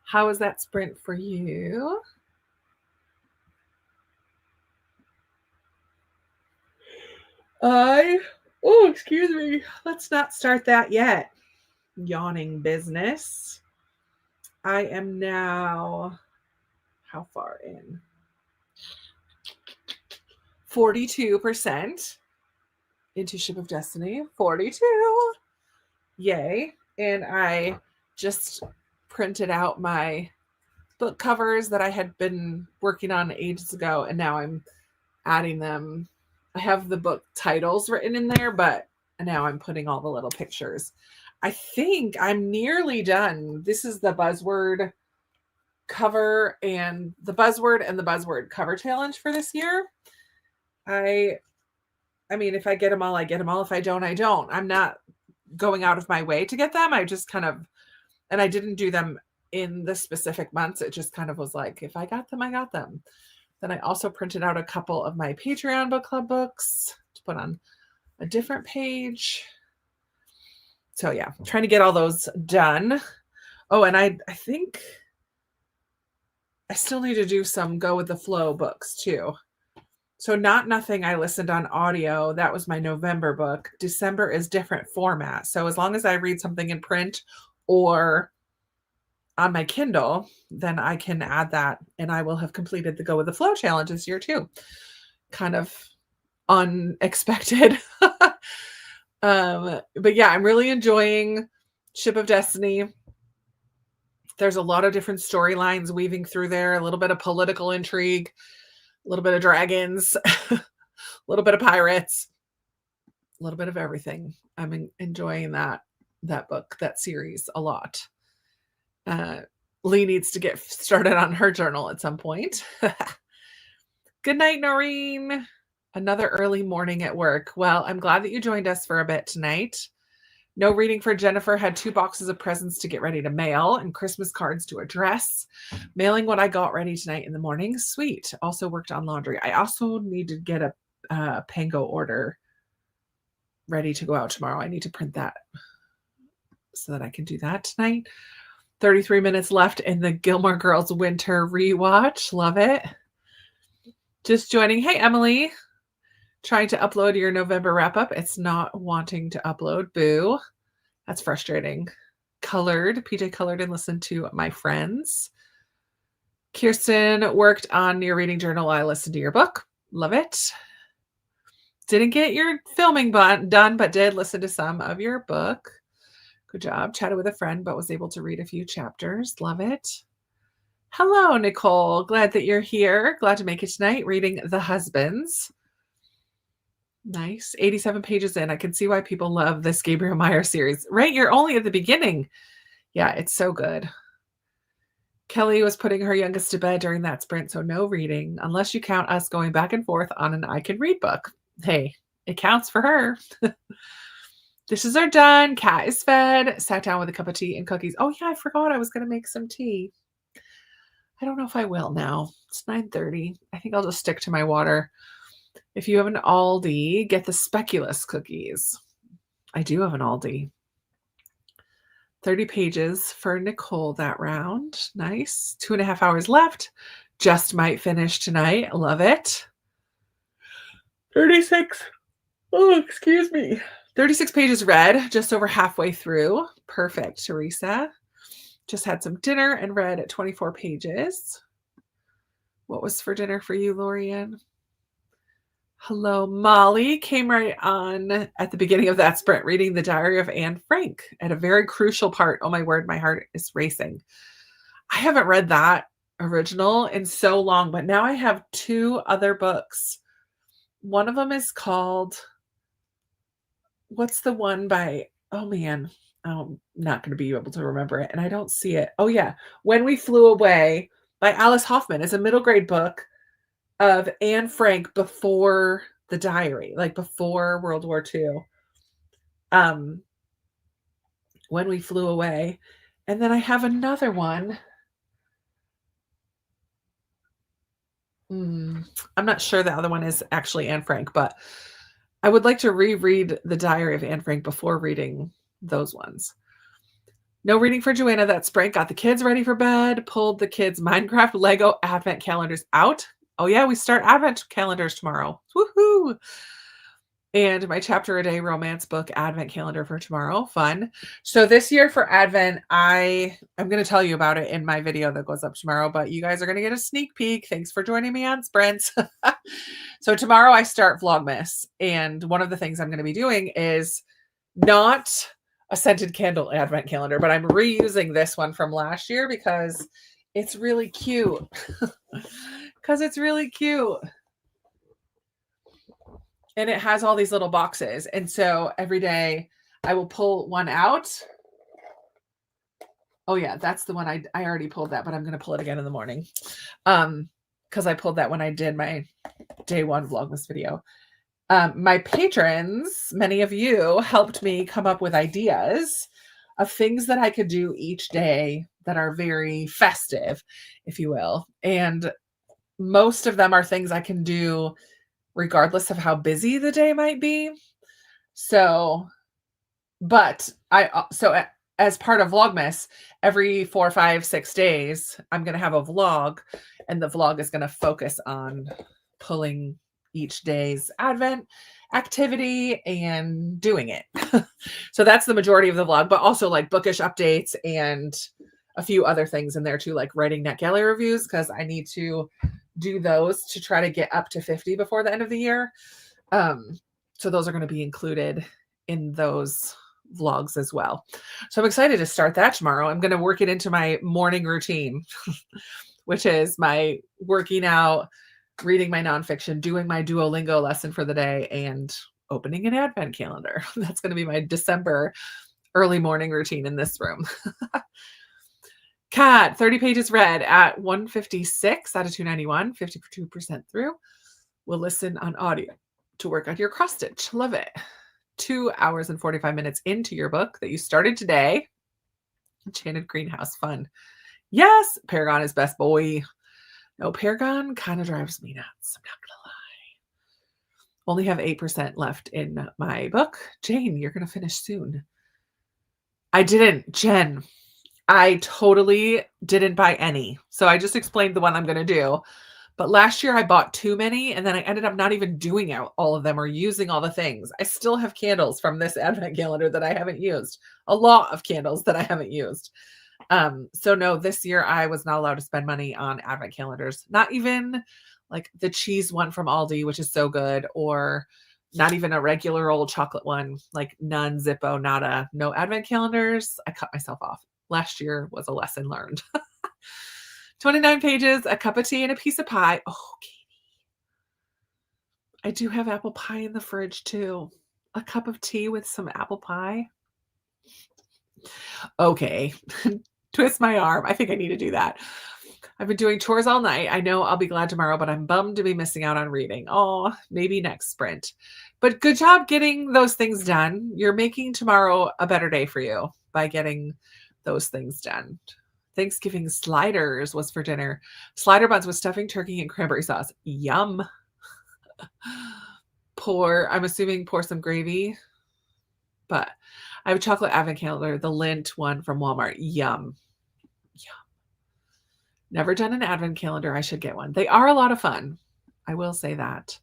How was that sprint for you? Excuse me. Let's not start that yet. Yawning business. I am now, how far in? 42% into Ship of Destiny. 42. Yay. And I just printed out my book covers that I had been working on ages ago, and now I'm adding them. I have the book titles written in there, but now I'm putting all the little pictures. I think I'm nearly done. This is the buzzword cover and the buzzword cover challenge for this year. I mean, if I get them all, I get them all. If I don't, I don't. I'm not going out of my way to get them. I just kind of, and I didn't do them in the specific months. It just kind of was like, if I got them, I got them. Then I also printed out a couple of my Patreon book club books to put on a different page. So yeah, trying to get all those done. Oh, and I think I still need to do some Go with the Flow books too. So Not Nothing I listened on audio. That was my November book. December is different format. So as long as I read something in print or on my Kindle, then I can add that and I will have completed the Go with the Flow challenge this year too. Kind of unexpected. But yeah, I'm really enjoying Ship of Destiny. There's a lot of different storylines weaving through there, a little bit of political intrigue, a little bit of dragons, a little bit of pirates, a little bit of everything. I'm enjoying that book, that series a lot. Lee needs to get started on her journal at some point. Good night, Noreen. Another early morning at work. Well, I'm glad that you joined us for a bit tonight. No reading for Jennifer. Had 2 boxes of presents to get ready to mail and Christmas cards to address. Mailing what I got ready tonight in the morning. Sweet. Also worked on laundry. I also need to get a Pango order ready to go out tomorrow. I need to print that so that I can do that tonight. 33 minutes left in the Gilmore Girls winter rewatch. Love it. Just joining. Hey, Emily. Trying to upload your November wrap up. It's not wanting to upload. Boo. That's frustrating. Colored. PJ colored and listened to My Friends. Kirsten worked on your reading journal. I listened to your book. Love it. Didn't get your filming done, but did listen to some of your book. Good job. Chatted with a friend, but was able to read a few chapters. Love it. Hello, Nicole. Glad that you're here. Glad to make it tonight. Reading The Husbands. Nice. 87 pages in. I can see why people love this Gabriel Meyer series. Right? You're only at the beginning. Yeah, it's so good. Kelly was putting her youngest to bed during that sprint, so no reading, unless you count us going back and forth on an I Can Read book. Hey, it counts for her. Dishes are done. Cat is fed. Sat down with a cup of tea and cookies. Oh, yeah, I forgot I was going to make some tea. I don't know if I will now. It's 9:30. I think I'll just stick to my water. If you have an Aldi, get the speculoos cookies. I do have an Aldi. 30 pages for Nicole that round. Nice. 2.5 hours left. Just might finish tonight. Love it. 36. Oh, excuse me. 36 pages read, just over halfway through. Perfect, Teresa. Just had some dinner and read 24 pages. What was for dinner for you, Lorianne? Hello, Molly. Came right on at the beginning of that sprint, reading The Diary of Anne Frank at a very crucial part. Oh my word, my heart is racing. I haven't read that original in so long, but now I have 2 other books. One of them is called, what's the one by, oh man, I'm not going to be able to remember it, and I don't see it. Oh yeah, When We Flew Away by Alice Hoffman. Is a middle grade book of Anne Frank before the diary, like before World War II. When We Flew Away. And then I have another one. I'm not sure the other one is actually Anne Frank, but I would like to reread The Diary of Anne Frank before reading those ones. No reading for Joanna that spring. Got the kids ready for bed. Pulled the kids' Minecraft Lego Advent calendars out. Oh yeah, we start Advent calendars tomorrow. Woohoo! And my chapter a day romance book Advent calendar for tomorrow. Fun. So this year for Advent, I'm going to tell you about it in my video that goes up tomorrow, but you guys are going to get a sneak peek. Thanks for joining me on Sprints. So tomorrow I start Vlogmas, and one of the things I'm going to be doing is not a scented candle Advent calendar, but I'm reusing this one from last year because it's really cute. Because it's really cute. And it has all these little boxes. And so every day I will pull one out. Oh yeah, that's the one I already pulled that, but I'm going to pull it again in the morning. Because I pulled that when I did my day one Vlogmas video. My patrons, many of you, helped me come up with ideas of things that I could do each day that are very festive, if you will. And most of them are things I can do regardless of how busy the day might be. So, as part of Vlogmas, every 4, 5, 6 days, I'm going to have a vlog, and the vlog is going to focus on pulling each day's Advent activity and doing it. So that's the majority of the vlog, but also like bookish updates and a few other things in there too, like writing NetGalley reviews, because I need to do those to try to get up to 50 before the end of the year. So those are going to be included in those vlogs as well. So I'm excited to start that tomorrow. I'm going to work it into my morning routine, which is my working out, reading my nonfiction, doing my Duolingo lesson for the day, and opening an Advent calendar. That's going to be my December early morning routine in this room. Cat, 30 pages read at 156 out of 291, 52% through. We'll listen on audio to work on your cross stitch. Love it. 2 hours and 45 minutes into your book that you started today. Enchanted Greenhouse, fun. Yes, Paragon is best boy. No, Paragon kind of drives me nuts. I'm not going to lie. Only have 8% left in my book. Jane, you're going to finish soon. I didn't, Jen. I totally didn't buy any. So I just explained the one I'm going to do. But last year I bought too many, and then I ended up not even doing all of them or using all the things. I still have candles from this Advent calendar that I haven't used. A lot of candles that I haven't used. So no, this year I was not allowed to spend money on Advent calendars. Not even like the cheese one from Aldi, which is so good, or not even a regular old chocolate one, like none, Zippo, nada. No Advent calendars. I cut myself off. Last year was a lesson learned. 29 pages, a cup of tea, and a piece of pie. Oh, Katie. I do have apple pie in the fridge too. A cup of tea with some apple pie. Okay. Twist my arm. I think I need to do that. I've been doing chores all night. I know I'll be glad tomorrow, but I'm bummed to be missing out on reading. Oh, maybe next sprint. But good job getting those things done. You're making tomorrow a better day for you by getting those things done. Thanksgiving sliders was for dinner. Slider buns with stuffing, turkey, and cranberry sauce. Yum. I'm assuming pour some gravy. But I have a chocolate Advent calendar, the Lindt one from Walmart. Yum. Yum. Never done an Advent calendar. I should get one. They are a lot of fun. I will say that.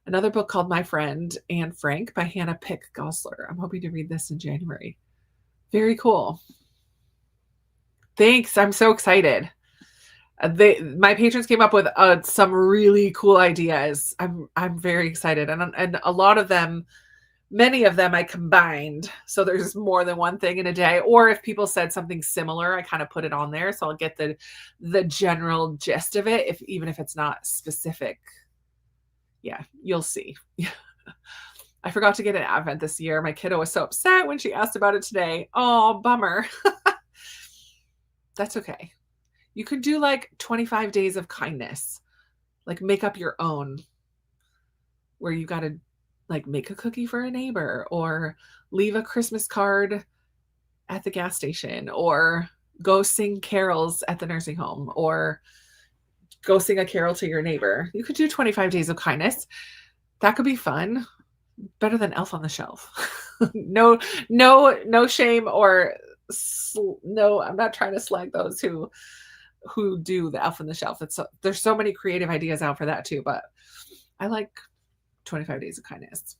Another book called My Friend Anne Frank by Hannah Pick Gosler. I'm hoping to read this in January. Very cool. Thanks. I'm so excited. My patrons came up with some really cool ideas. I'm very excited, and a lot of them, many of them, I combined. So there's more than one thing in a day. Or if people said something similar, I kind of put it on there, so I'll get the general gist of it, even if it's not specific. Yeah, you'll see. I forgot to get an Advent this year. My kiddo was so upset when she asked about it today. Oh, bummer. That's okay. You could do like 25 days of kindness, like make up your own, where you got to like make a cookie for a neighbor, or leave a Christmas card at the gas station, or go sing carols at the nursing home, or go sing a carol to your neighbor. You could do 25 days of kindness. That could be fun. better than Elf on the Shelf. No shame or no, I'm not trying to slag those who do the Elf on the Shelf. There's so many creative ideas out for that too, but I like 25 Days of Kindness.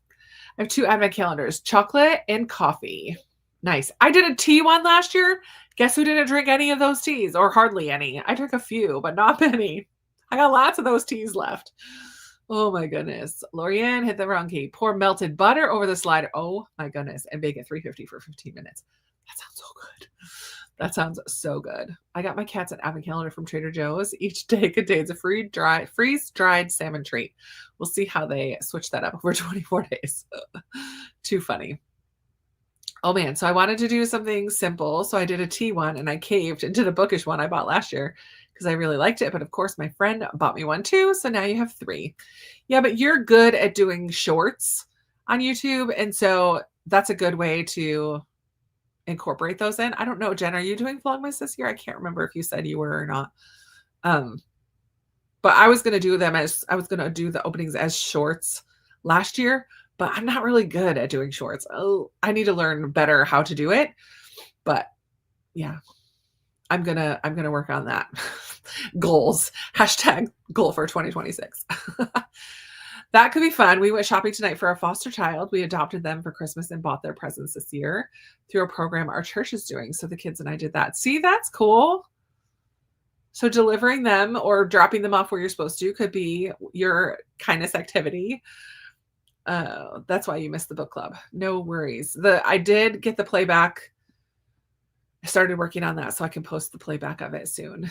I have 2 advent calendars, chocolate and coffee. Nice. I did a tea one last year. Guess who didn't drink any of those teas, or hardly any? I drank a few, but not many. I got lots of those teas left. Oh my goodness. Lorianne hit the wrong key. Pour melted butter over the slider. Oh my goodness. And bake at 350 for 15 minutes. That sounds so good. That sounds so good. I got my cats an advent calendar from Trader Joe's. Each day contains a freeze-dried salmon treat. We'll see how they switch that up over 24 days. Too funny. Oh man, so I wanted to do something simple. So I did a tea one and I caved and did a bookish one I bought last year because I really liked it. But of course, my friend bought me one too. So now you have 3. Yeah, but you're good at doing shorts on YouTube. And so that's a good way to incorporate those in. I don't know, Jen, are you doing Vlogmas this year? I can't remember if you said you were or not. But I was going to do the openings as shorts last year, but I'm not really good at doing shorts. Oh, I need to learn better how to do it. But yeah, I'm going to work on that. Goals, #goal for 2026. That could be fun. We went shopping tonight for a foster child. We adopted them for Christmas and bought their presents this year through a program our church is doing. So the kids and I did that. See, that's cool. So delivering them or dropping them off where you're supposed to could be your kindness activity. That's why you missed the book club. No worries. I did get the playback. I started working on that so I can post the playback of it soon.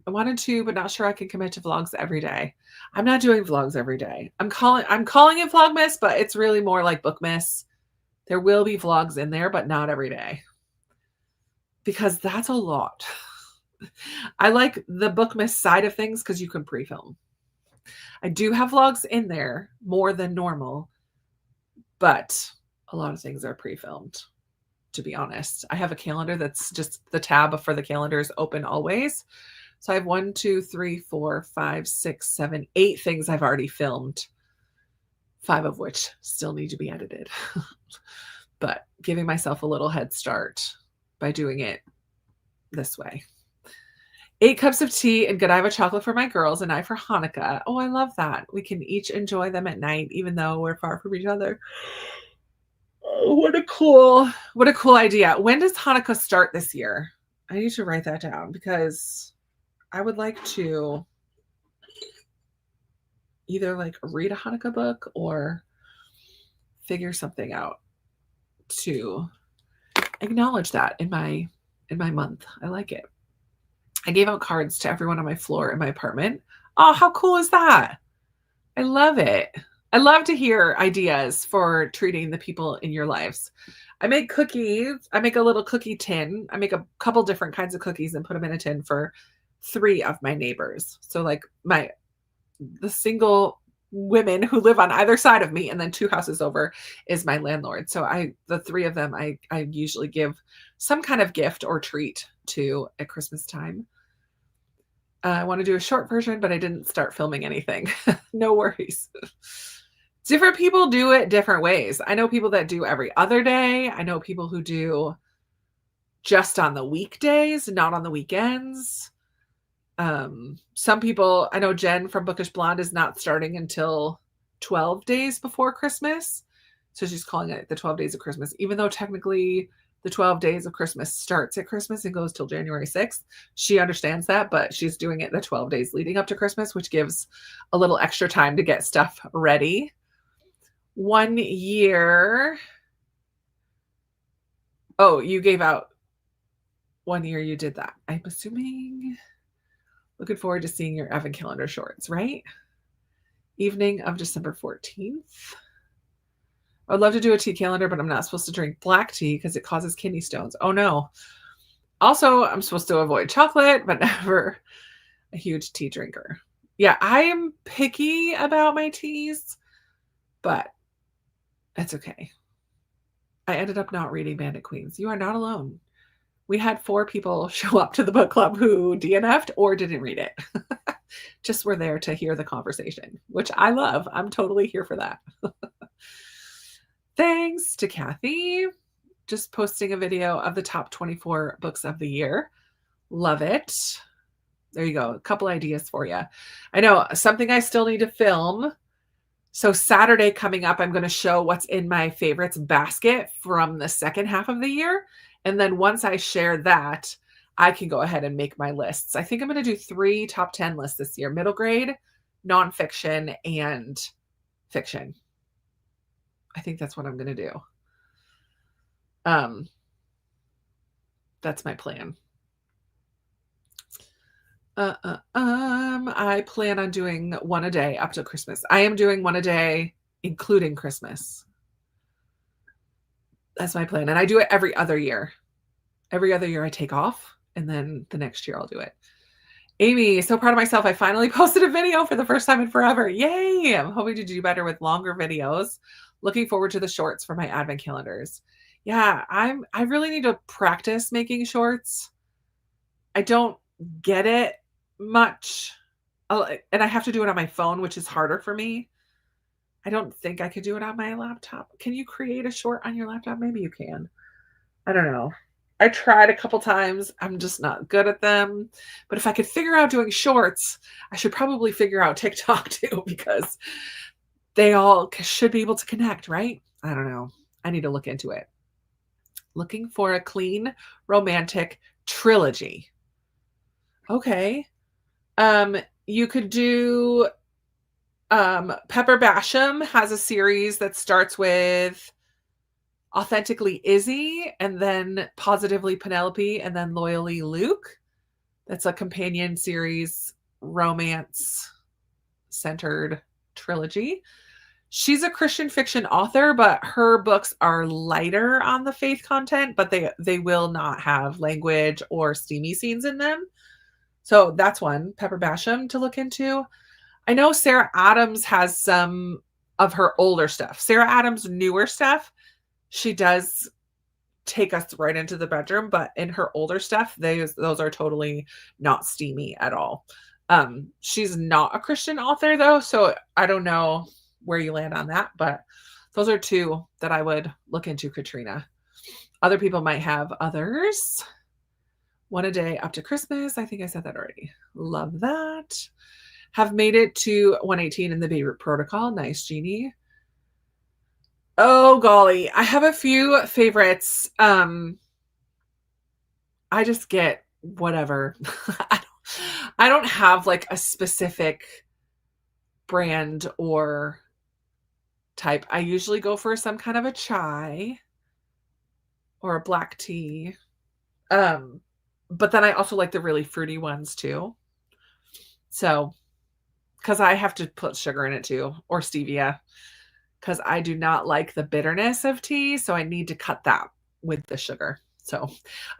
I wanted to, but not sure I can commit to vlogs every day. I'm not doing vlogs every day. I'm calling it Vlogmas, but it's really more like Bookmas. There will be vlogs in there, but not every day. Because that's a lot. I like the Bookmas side of things because you can pre-film. I do have vlogs in there more than normal, but a lot of things are pre-filmed, to be honest. I have a calendar that's just the tab for the calendar is open always. So I have 1, 2, 3, 4, 5, 6, 7, 8 things I've already filmed, 5 of which still need to be edited. But giving myself a little head start by doing it this way. 8 cups of tea and Godiva chocolate for my girls and I for Hanukkah. Oh, I love that. We can each enjoy them at night, even though we're far from each other. Oh, what a cool idea. When does Hanukkah start this year? I need to write that down because I would like to either like read a Hanukkah book or figure something out to acknowledge that in my month. I like it. I gave out cards to everyone on my floor in my apartment. Oh, how cool is that? I love it. I love to hear ideas for treating the people in your lives. I make cookies. I make a little cookie tin. I make a couple different kinds of cookies and put them in a tin for 3 of my neighbors. So like the single women who live on either side of me and then 2 houses over is my landlord. So the 3 of them, I usually give some kind of gift or treat to at Christmas time. I want to do a short version, but I didn't start filming anything. No worries. Different people do it different ways. I know people that do every other day. I know people who do just on the weekdays, not on the weekends. Some people, I know Jen from Bookish Blonde is not starting until 12 days before Christmas. So she's calling it the 12 days of Christmas, even though technically the 12 days of Christmas starts at Christmas and goes till January 6th. She understands that, but she's doing it the 12 days leading up to Christmas, which gives a little extra time to get stuff ready. 1 year. Oh, you gave out 1 year you did that. I'm assuming. Looking forward to seeing your Advent calendar shorts, right? Evening of December 14th. I would love to do a tea calendar, but I'm not supposed to drink black tea because it causes kidney stones. Oh no. Also, I'm supposed to avoid chocolate, but never a huge tea drinker. Yeah, I am picky about my teas, but that's okay. I ended up not reading Bandit Queens. You are not alone. We had 4 people show up to the book club who DNF'd or didn't read it. Just were there to hear the conversation, which I love. I'm totally here for that. Thanks to Kathy. Just posting a video of the top 24 books of the year. Love it. There you go. A couple ideas for you. I know something I still need to film. So Saturday coming up, I'm going to show what's in my favorites basket from the second half of the year. And then once I share that, I can go ahead and make my lists. I think I'm going to do 3 top 10 lists this year: middle grade, nonfiction, and fiction. I think that's what I'm going to do. That's my plan. I plan on doing one a day up to Christmas. I am doing one a day, including Christmas. That's my plan. And I do it every other year. Every other year I take off, and then the next year I'll do it. Amy, so proud of myself. I finally posted a video for the first time in forever. Yay! I'm hoping to do better with longer videos. Looking forward to the shorts for my advent calendars. Yeah, I really need to practice making shorts. I don't get it much. And I have to do it on my phone, which is harder for me. I don't think I could do it on my laptop. Can you create a short on your laptop? Maybe you can. I don't know. I tried a couple times. I'm just not good at them. But if I could figure out doing shorts, I should probably figure out TikTok too, because they all should be able to connect, right? I don't know. I need to look into it. Looking for a clean romantic trilogy. Okay. You could do Pepper Basham has a series that starts with Authentically Izzy, and then Positively Penelope, and then Loyally Luke. That's a companion series, romance centered trilogy. She's a Christian fiction author, but her books are lighter on the faith content, but they will not have language or steamy scenes in them. So that's one, Pepper Basham, to look into. I know Sarah Adams has some of her older stuff. Sarah Adams' newer stuff, she does take us right into the bedroom, but in her older stuff, those are totally not steamy at all. She's not a Christian author though, so I don't know where you land on that, but those are 2 that I would look into, Katrina. Other people might have others. One a day up to Christmas. I think I said that already. Love that. Have made it to 118 in the Beirut Protocol. Nice, Jeannie. Oh, golly. I have a few favorites. I just get whatever. I don't have like a specific brand or type. I usually go for some kind of a chai or a black tea. But then I also like the really fruity ones too. So, because I have to put sugar in it too, or stevia, because I do not like the bitterness of tea. So I need to cut that with the sugar. So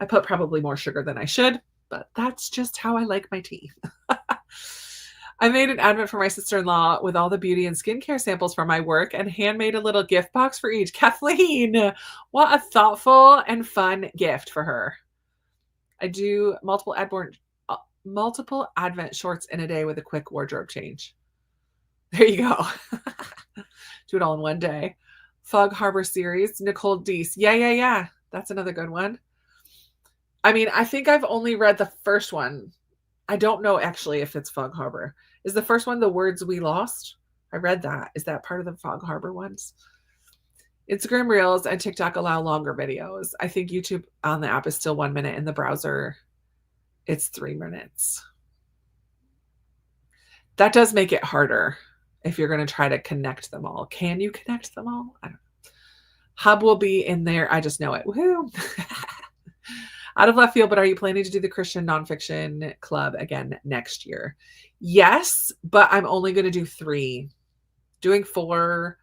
I put probably more sugar than I should, but that's just how I like my tea. I made an advent for my sister-in-law with all the beauty and skincare samples from my work and handmade a little gift box for each. Kathleen, what a thoughtful and fun gift for her. I do multiple advent shorts in a day with a quick wardrobe change. There you go. Do it all in one day. Fog Harbor series, Nicole Deese. Yeah. That's another good one. I mean, I think I've only read the first one. I don't know actually if it's Fog Harbor. Is the first one The Words We Lost? I read that. Is that part of the Fog Harbor ones? Instagram Reels and TikTok allow longer videos. I think YouTube on the app is still 1 minute. In the browser, it's 3 minutes. That does make it harder if you're going to try to connect them all. Can you connect them all? I don't know. Hub will be in there. I just know it. Woohoo! Out of left field, but are you planning to do the Christian nonfiction club again next year? Yes, but I'm only going to do 3. Doing 4,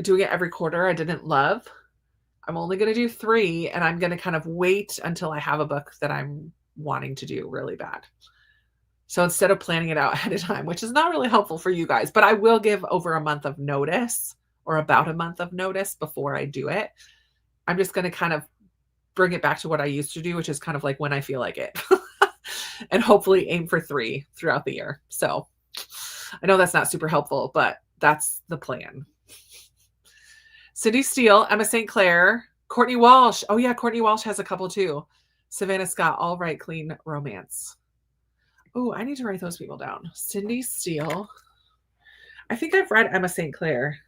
doing it every quarter, I didn't love. I'm only going to do 3, and I'm going to kind of wait until I have a book that I'm wanting to do really bad. So instead of planning it out ahead of time, which is not really helpful for you guys, but I will give over a month of notice, or about a month of notice before I do it. I'm just going to kind of bring it back to what I used to do, which is kind of like when I feel like it, and hopefully aim for 3 throughout the year. So I know that's not super helpful, but that's the plan. Cindy Steele, Emma St. Clair, Courtney Walsh. Oh, yeah, Courtney Walsh has a couple too. Savannah Scott, all right, clean romance. Oh, I need to write those people down. Cindy Steele. I think I've read Emma St. Clair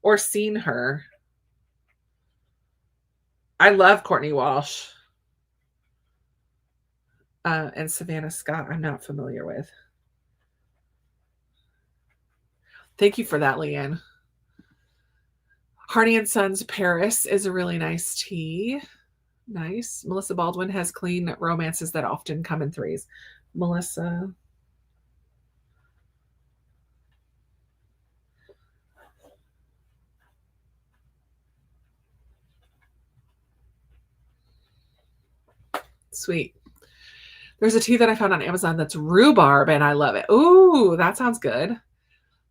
or seen her. I love Courtney Walsh. And Savannah Scott, I'm not familiar with. Thank you for that, Leanne. Hardy and Sons Paris is a really nice tea. Nice. Melissa Baldwin has clean romances that often come in threes. Melissa. Sweet. There's a tea that I found on Amazon that's rhubarb, and I love it. Ooh, that sounds good.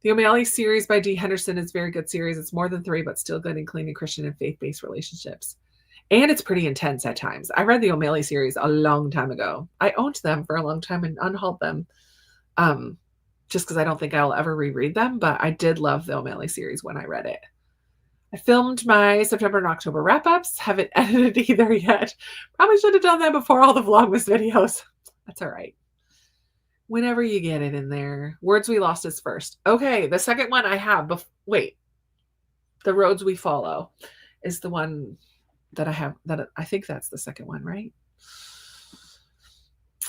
The O'Malley series by Dee Henderson is a very good series. It's more than 3, but still good in clean and Christian and faith-based relationships. And it's pretty intense at times. I read the O'Malley series a long time ago. I owned them for a long time and unhauled them just because I don't think I'll ever reread them. But I did love the O'Malley series when I read it. I filmed my September and October wrap-ups. Haven't edited either yet. Probably should have done that before all the Vlogmas videos. That's all right. Whenever you get it in there. Words We Lost is first. Okay, the second one I have. Wait. The Roads We Follow is the one that I have. That I think that's the second one, right?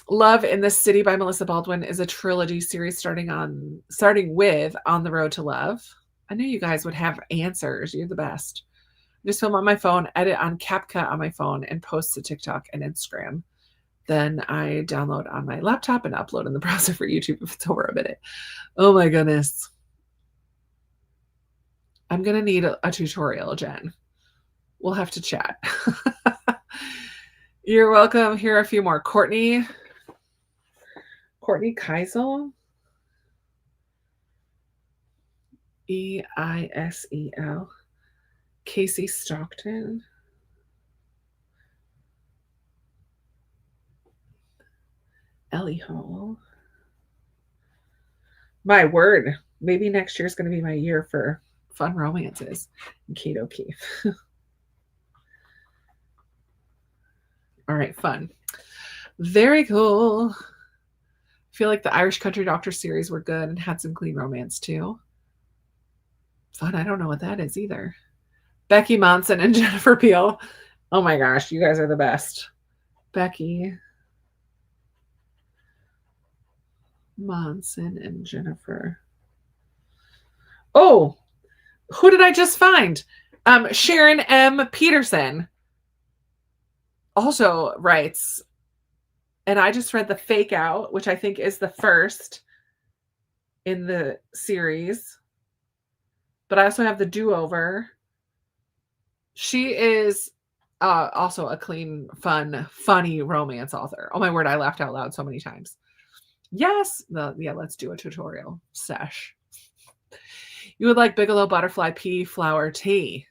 Love in the City by Melissa Baldwin is a trilogy series starting with On the Road to Love. I knew you guys would have answers. You're the best. I just film on my phone, edit on CapCut on my phone, and post to TikTok and Instagram. Then I download on my laptop and upload in the browser for YouTube if it's over a minute. Oh my goodness. I'm going to need a tutorial, Jen. We'll have to chat. You're welcome. Here are a few more. Courtney Keisel. Eisel. Casey Stockton. Ellie Hall. My word. Maybe next year is going to be my year for fun romances. And Kate O'Keefe. All right, fun. Very cool. I feel like the Irish Country Doctor series were good and had some clean romance too. Fun. I don't know what that is either. Becky Monson and Jennifer Peel. Oh my gosh, you guys are the best. Becky Monson and Jennifer. Oh, who did I just find? Sharon M. Peterson also writes, and I just read The Fake Out, which I think is the first in the series. But I also have The Do-Over. She is also a clean, fun, funny romance author. Oh my word, I laughed out loud so many times. Yes. Yeah, let's do a tutorial sesh. You would like Bigelow Butterfly Pea Flower Tea.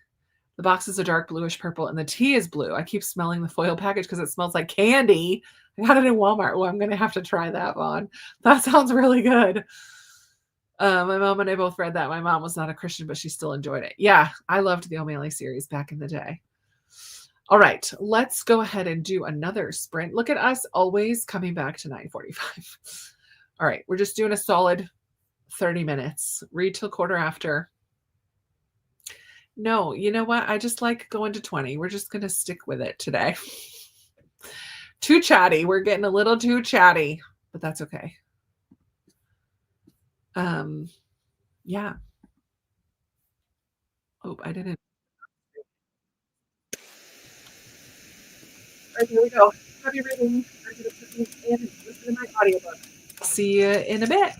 The box is a dark bluish purple and the tea is blue. I keep smelling the foil package because it smells like candy. I got it in Walmart. Oh, I'm going to have to try that one. That sounds really good. My mom and I both read that. My mom was not a Christian, but she still enjoyed it. Yeah, I loved the O'Malley series back in the day. All right, let's go ahead and do another sprint. Look at us always coming back to 9:45. All right, we're just doing a solid 30 minutes. Read till quarter after. No, you know what? I just like going to 20. We're just going to stick with it today. Too chatty. We're getting a little too chatty, but that's okay. Yeah. Oh, I didn't. All right, here we go. Happy reading. I'm going to put these in and listen to my audiobook. See you in a bit.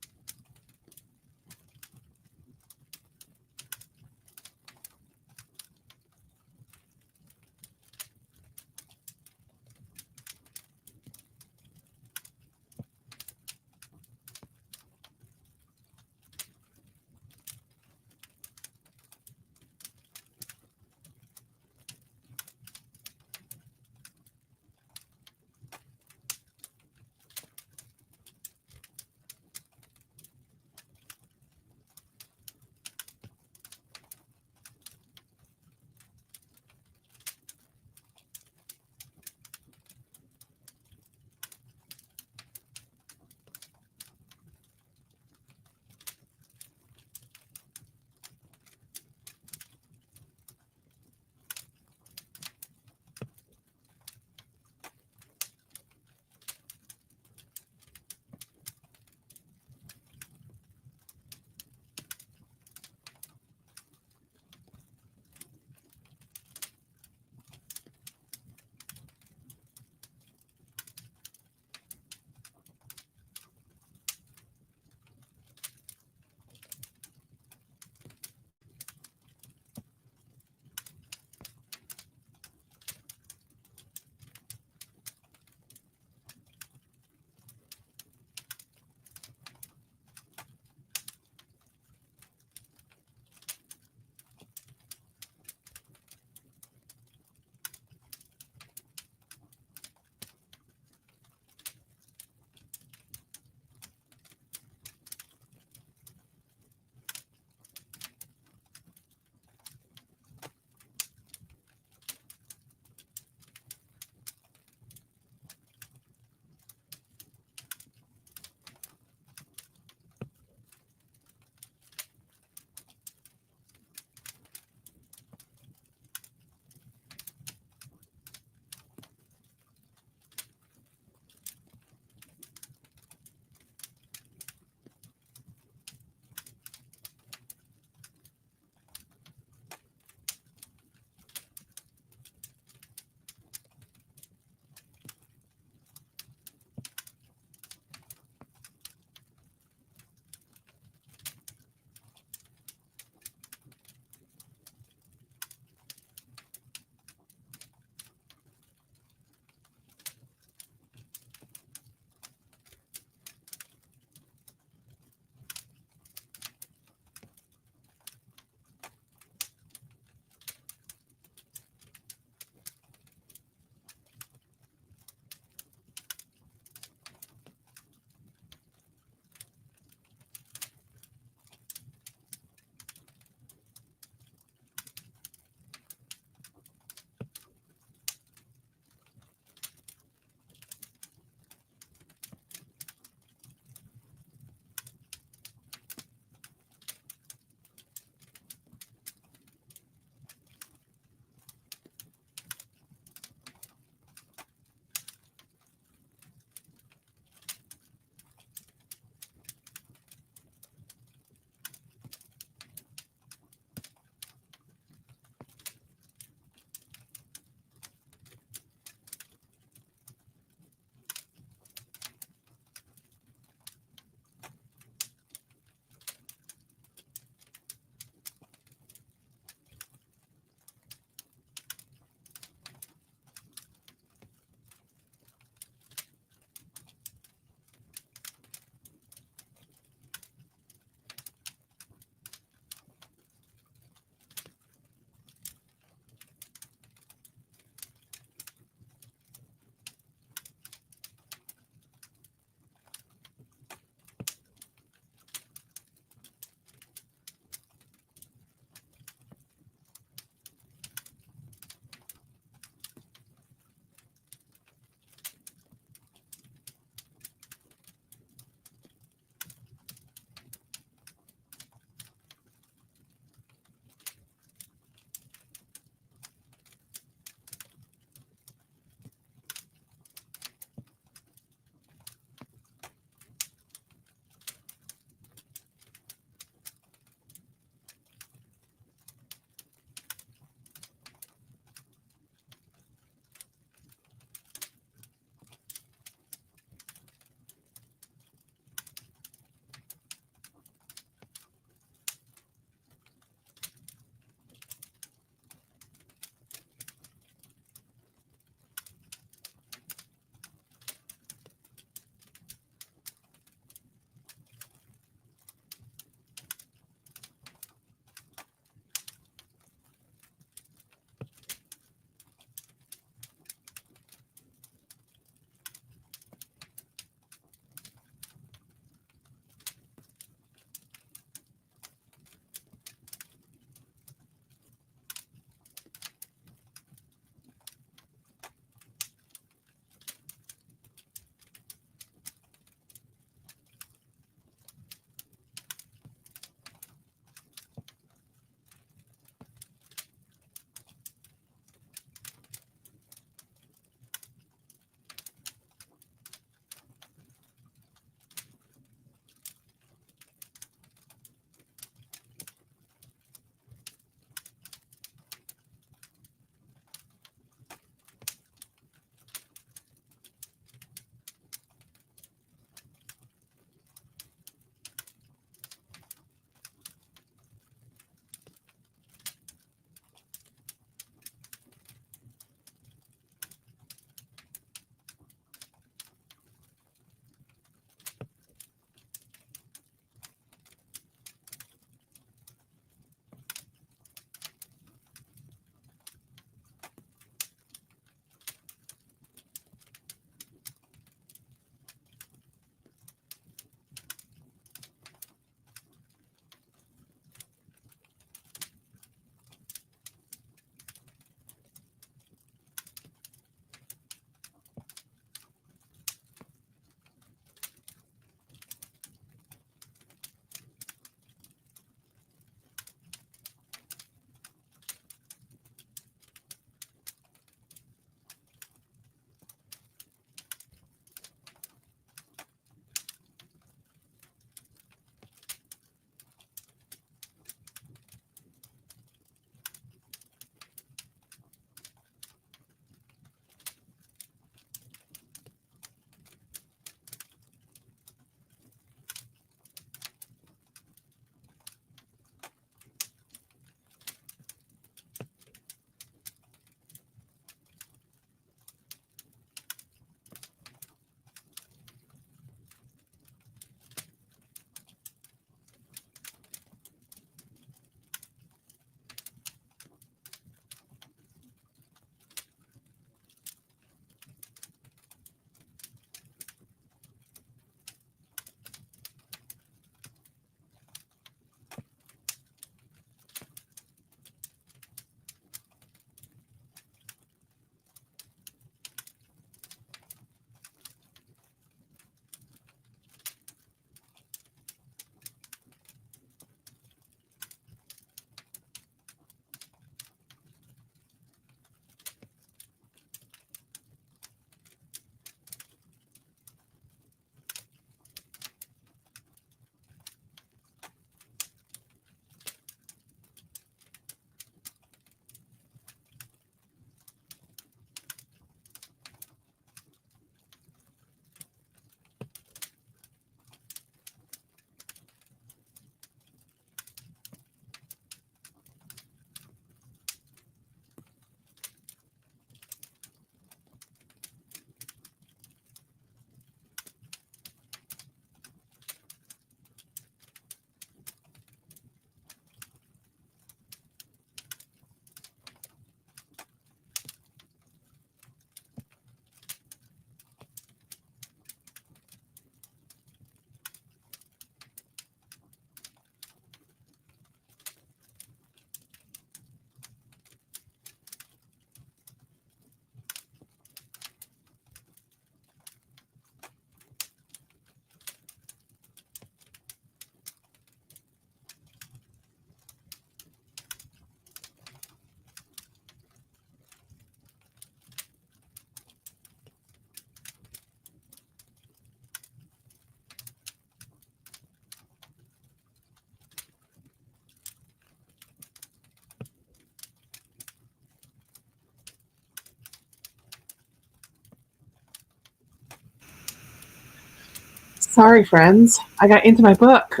Sorry, friends. I got into my book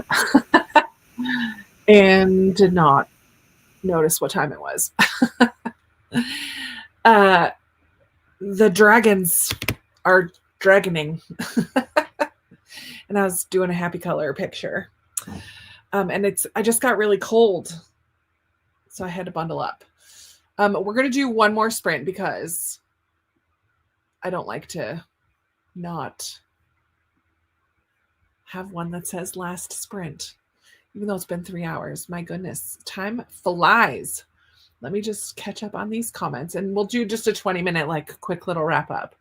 and did not notice what time it was. The dragons are dragoning. And I was doing a happy color picture. And I just got really cold. So I had to bundle up. We're going to do one more sprint because I don't like to not have one that says last sprint, even though it's been 3 hours. My goodness, time flies. Let me just catch up on these comments and we'll do just a 20-minute, like quick little wrap up.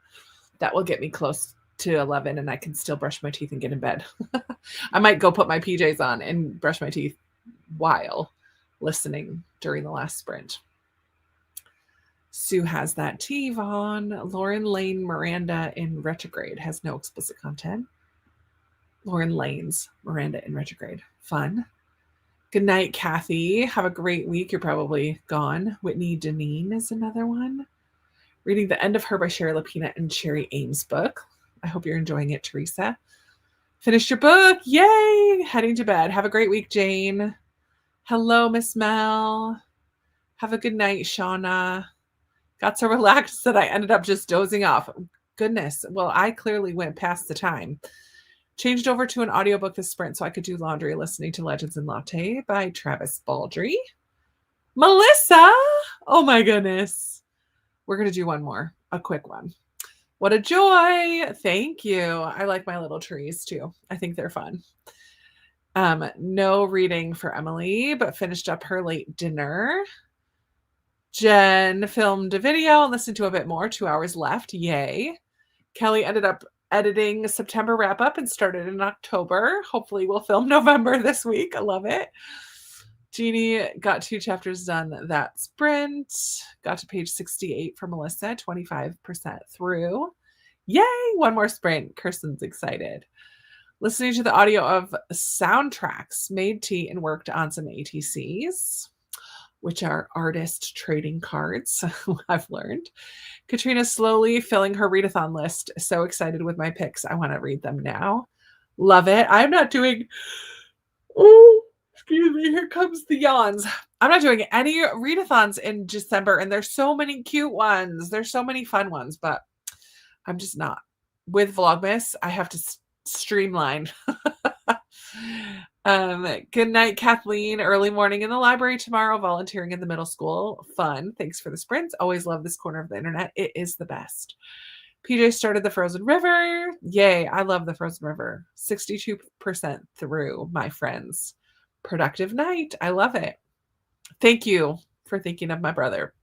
That will get me close to 11 and I can still brush my teeth and get in bed. I might go put my PJs on and brush my teeth while listening during the last sprint. Sue has that tea, Vaughn. Lauren Lane Miranda in retrograde has no explicit content. Lauren Lane's Miranda in retrograde. Fun. Good night, Kathy. Have a great week. You're probably gone. Whitney Deneen is another one. Reading The End of Her by Sherry Lapina and Cherry Ames book. I hope you're enjoying it, Teresa. Finished your book. Yay! Heading to bed. Have a great week, Jane. Hello, Miss Mel. Have a good night, Shauna. Got so relaxed that I ended up just dozing off. Goodness. Well, I clearly went past the time. Changed over to an audiobook this sprint so I could do laundry listening to Legends and Latte by Travis Baldree. Melissa! Oh my goodness. We're going to do one more. A quick one. What a joy. Thank you. I like my little trees too. I think they're fun. No reading for Emily, but finished up her late dinner. Jen filmed a video and listened to a bit more. 2 hours left. Yay. Kelly ended up editing September wrap up and started in October. Hopefully we'll film November this week. I love it. Jeannie got 2 chapters done that sprint. Got to page 68 for Melissa, 25% through. Yay, one more sprint. Kirsten's excited. Listening to the audio of soundtracks, made tea and worked on some ATCs, which are artist trading cards, I've learned. Katrina's slowly filling her readathon list. So excited with my picks. I want to read them now. Love it. I'm not doing... Oh, excuse me. Here comes the yawns. I'm not doing any readathons in December, and there's so many cute ones. There's so many fun ones, but I'm just not. With Vlogmas, I have to streamline. Good night, Kathleen. Early morning in the library tomorrow, volunteering in the middle school. Fun. Thanks for the sprints. Always love this corner of the internet. It is the best. PJ started the Frozen River. Yay. I love the Frozen River. 62% through, my friends. Productive night. I love it. Thank you for thinking of my brother.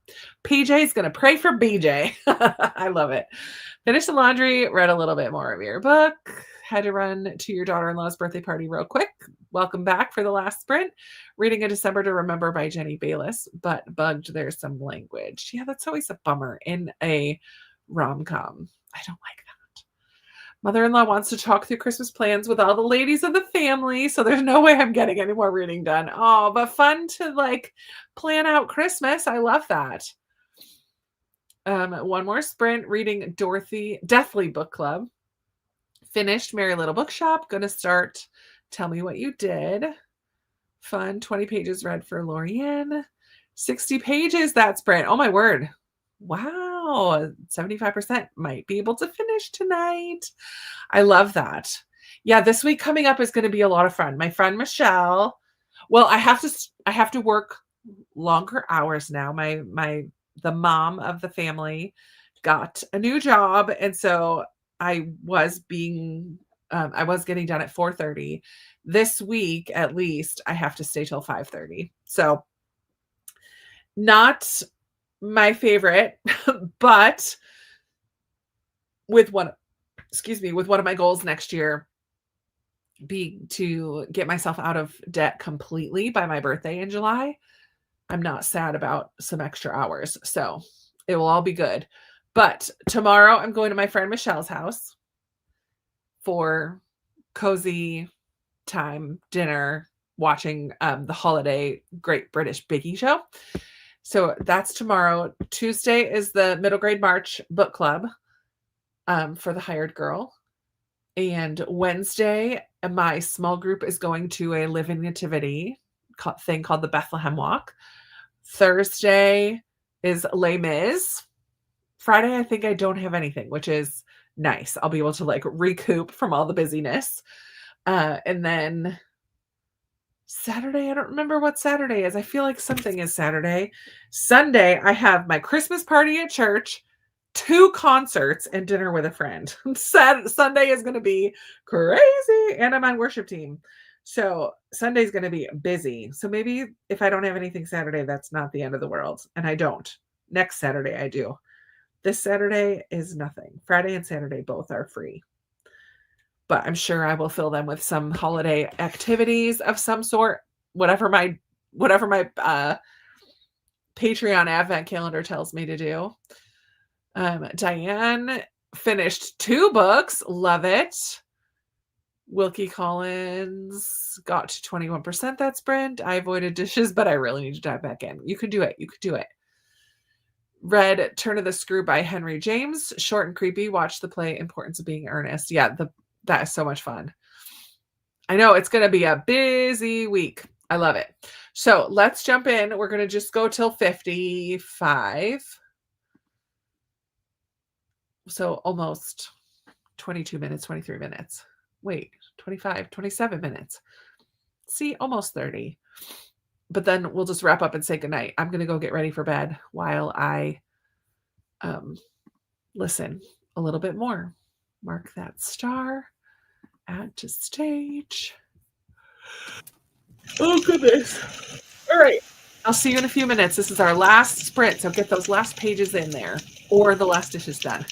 PJ is going to pray for BJ. I love it. Finished the laundry, read a little bit more of your book. Had to run to your daughter-in-law's birthday party real quick. Welcome back for the last sprint. Reading A December to Remember by Jenny Bayless, but bugged there's some language. Yeah, that's always a bummer in a rom-com. I don't like that. Mother-in-law wants to talk through Christmas plans with all the ladies of the family, so there's no way I'm getting any more reading done. Oh, but fun to like plan out Christmas. I love that. One more sprint, reading Deathly Book Club. Finished Merry Little Bookshop. Gonna start Tell Me What You Did. Fun. 20 pages read for Lorianne. 60 pages that sprint. Oh my word. Wow. 75% might be able to finish tonight. I love that. Yeah, this week coming up is going to be a lot of fun. My friend Michelle. Well, I have to work longer hours now. The mom of the family got a new job, and so I was getting done at 4:30. This week, at least, I have to stay till 5:30. So not my favorite, but with one of my goals next year being to get myself out of debt completely by my birthday in July, I'm not sad about some extra hours. So it will all be good. But tomorrow I'm going to my friend Michelle's house for cozy time, dinner, watching the holiday Great British Baking Show. So that's tomorrow. Tuesday is the Middle Grade March book club for the hired girl. And Wednesday, my small group is going to a living nativity thing called the Bethlehem Walk. Thursday is Les Mis. Friday, I think I don't have anything, which is nice. I'll be able to like recoup from all the busyness. And then Saturday, I don't remember what Saturday is. I feel like something is Saturday. Sunday, I have my Christmas party at church, 2 concerts, and dinner with a friend. Sunday is going to be crazy, and I'm on worship team. So Sunday's going to be busy. So maybe if I don't have anything Saturday, that's not the end of the world. And I don't. Next Saturday, I do. This Saturday is nothing. Friday and Saturday both are free. But I'm sure I will fill them with some holiday activities of some sort, whatever my Patreon advent calendar tells me to do. Diane finished 2 books. Love it. Wilkie Collins got to 21% that sprint. I avoided dishes, but I really need to dive back in. You could do it. You could do it. Read Turn of the Screw by Henry James. Short and creepy. Watch the play Importance of Being Earnest. Yeah, that is so much fun. I know it's going to be a busy week. I love it. So let's jump in. We're going to just go till 55. So almost 22 minutes, 23 minutes. Wait, 25, 27 minutes. See, almost 30. But then we'll just wrap up and say goodnight. I'm going to go get ready for bed while I listen a little bit more. Mark that star. Add to stage. Oh, goodness. All right. I'll see you in a few minutes. This is our last sprint, so get those last pages in there or the last dishes done.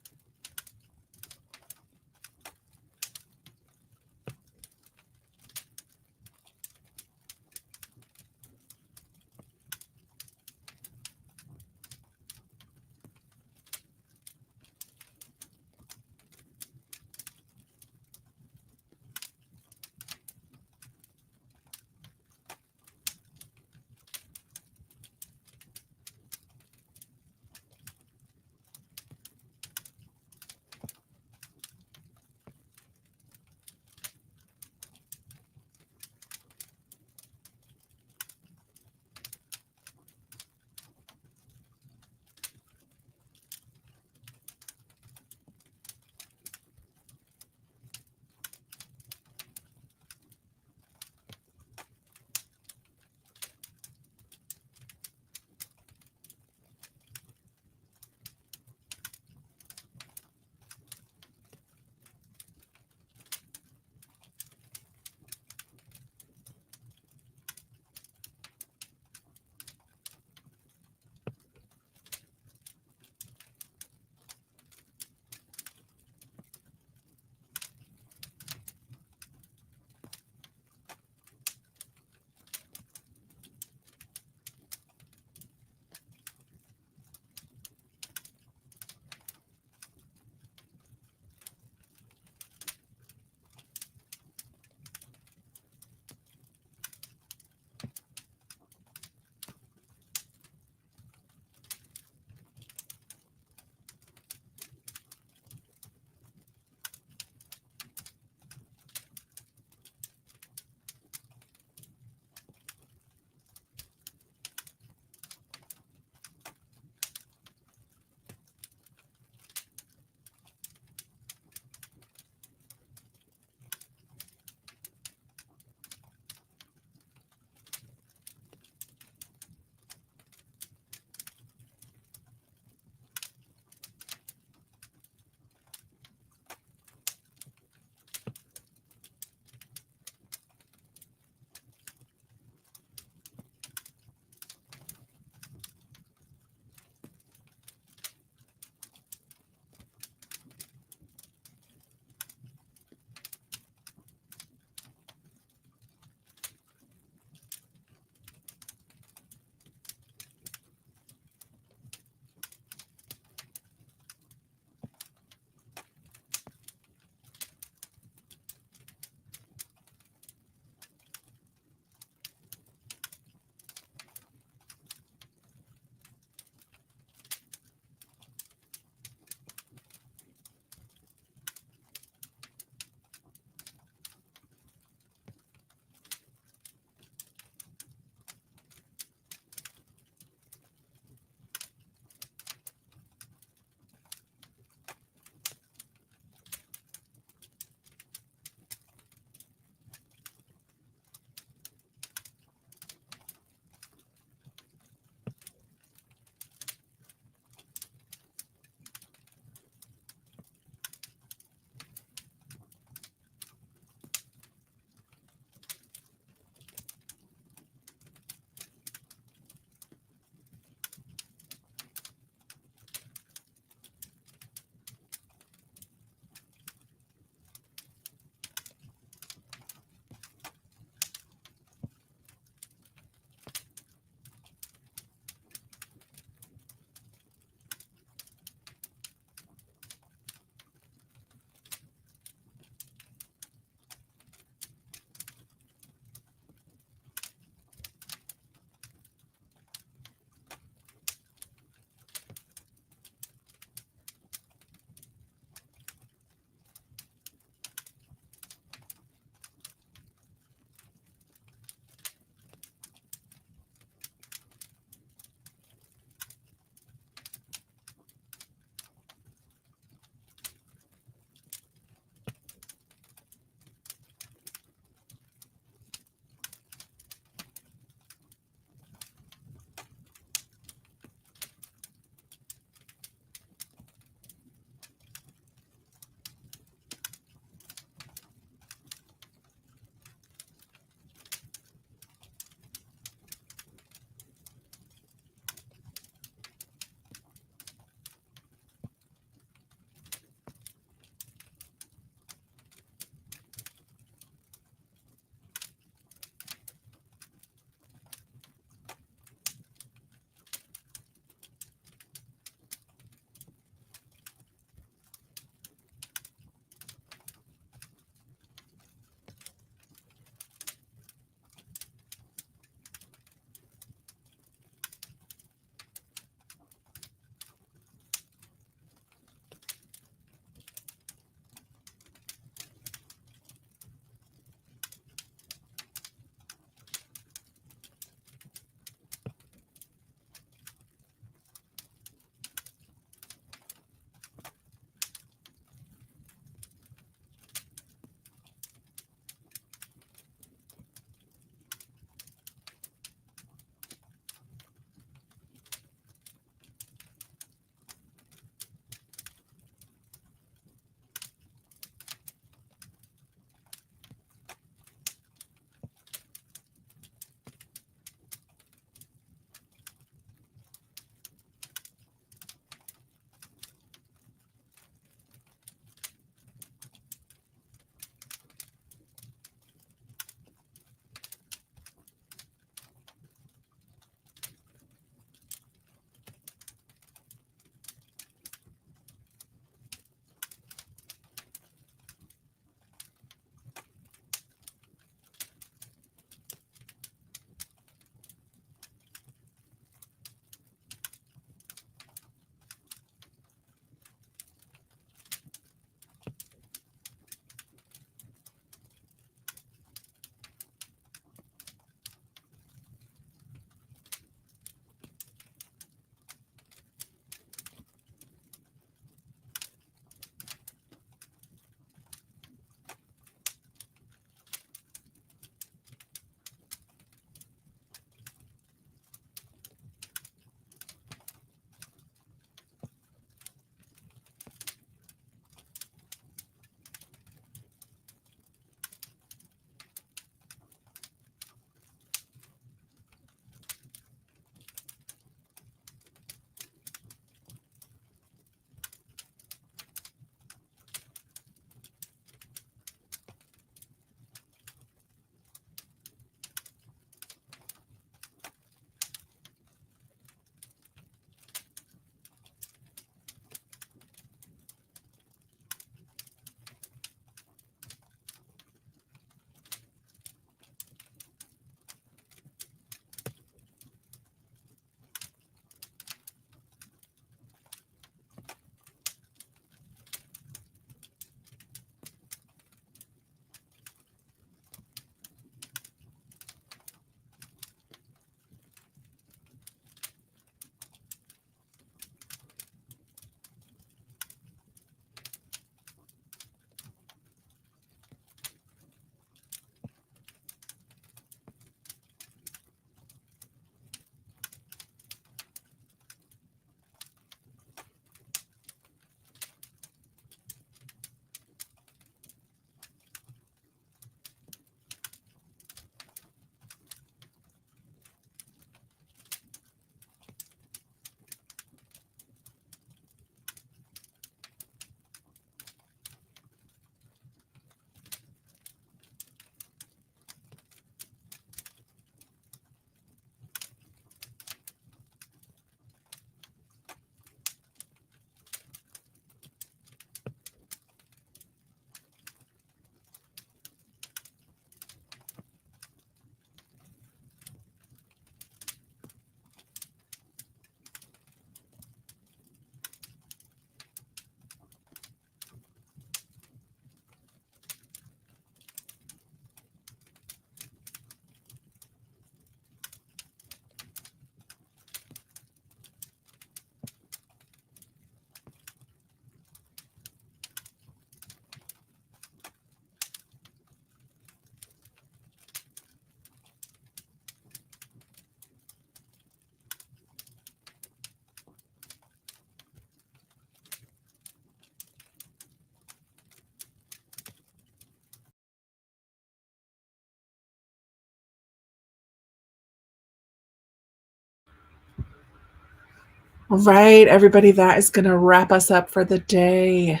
All right, everybody, that is going to wrap us up for the day.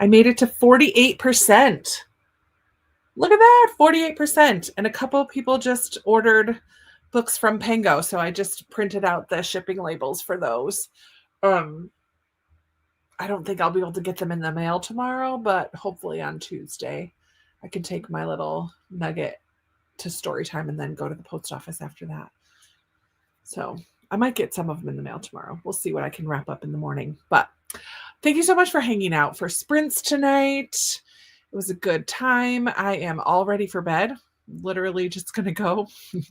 I made it to 48%. Look at that, 48%. And a couple of people just ordered books from Pango, so I just printed out the shipping labels for those. I don't think I'll be able to get them in the mail tomorrow, but hopefully on Tuesday I can take my little nugget to story time and then go to the post office after that. So I might get some of them in the mail tomorrow. We'll see what I can wrap up in the morning. But thank you so much for hanging out for sprints tonight. It was a good time. I am all ready for bed. Literally just going to go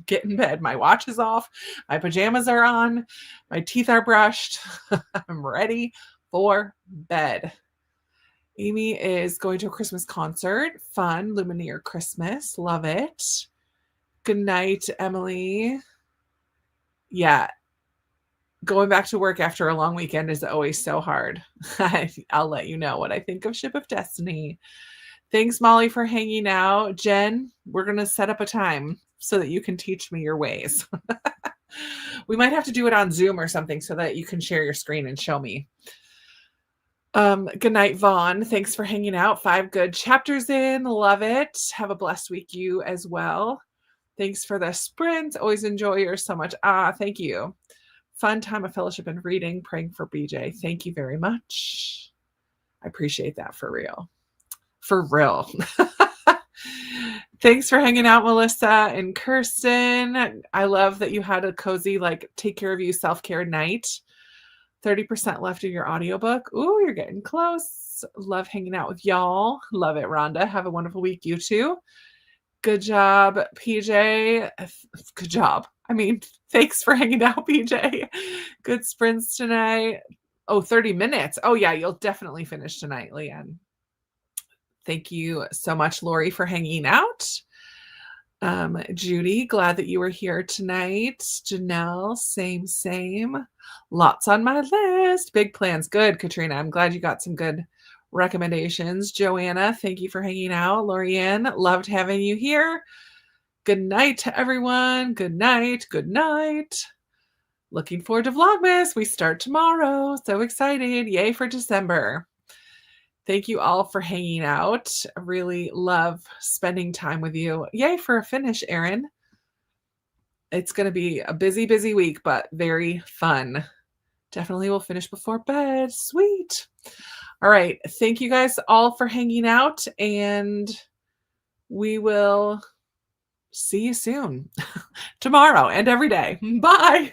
get in bed. My watch is off. My pajamas are on. My teeth are brushed. I'm ready for bed. Amy is going to a Christmas concert. Fun. Lumineer Christmas. Love it. Good night, Emily. Yeah. Going back to work after a long weekend is always so hard. I'll let you know what I think of Ship of Destiny. Thanks, Molly, for hanging out. Jen, we're going to set up a time so that you can teach me your ways. We might have to do it on Zoom or something so that you can share your screen and show me. Good night, Vaughn. Thanks for hanging out. 5 good chapters in. Love it. Have a blessed week, you as well. Thanks for the sprint. Always enjoy yours so much. Thank you. Fun time of fellowship and reading. Praying for BJ. Thank you very much. I appreciate that for real. For real. Thanks for hanging out, Melissa and Kirsten. I love that you had a cozy, take care of you self-care night. 30% left of your audiobook. Ooh, you're getting close. Love hanging out with y'all. Love it, Rhonda. Have a wonderful week, you too. Good job, PJ. Good job. Thanks for hanging out, PJ. Good sprints tonight. 30 minutes. Oh, yeah, you'll definitely finish tonight, Leanne. Thank you so much, Lori, for hanging out. Judy, glad that you were here tonight. Janelle, same. Lots on my list. Big plans. Good, Katrina. I'm glad you got some good recommendations. Joanna, thank you for hanging out. Lorianne, loved having you here. Good night to everyone. Good night. Looking forward to Vlogmas. We start tomorrow. So excited. Yay for December. Thank you all for hanging out. I really love spending time with you. Yay for a finish, Erin. It's going to be a busy week, but very fun. Definitely will finish before bed. Sweet. All right. Thank you guys all for hanging out, and we will see you soon tomorrow and every day. Bye.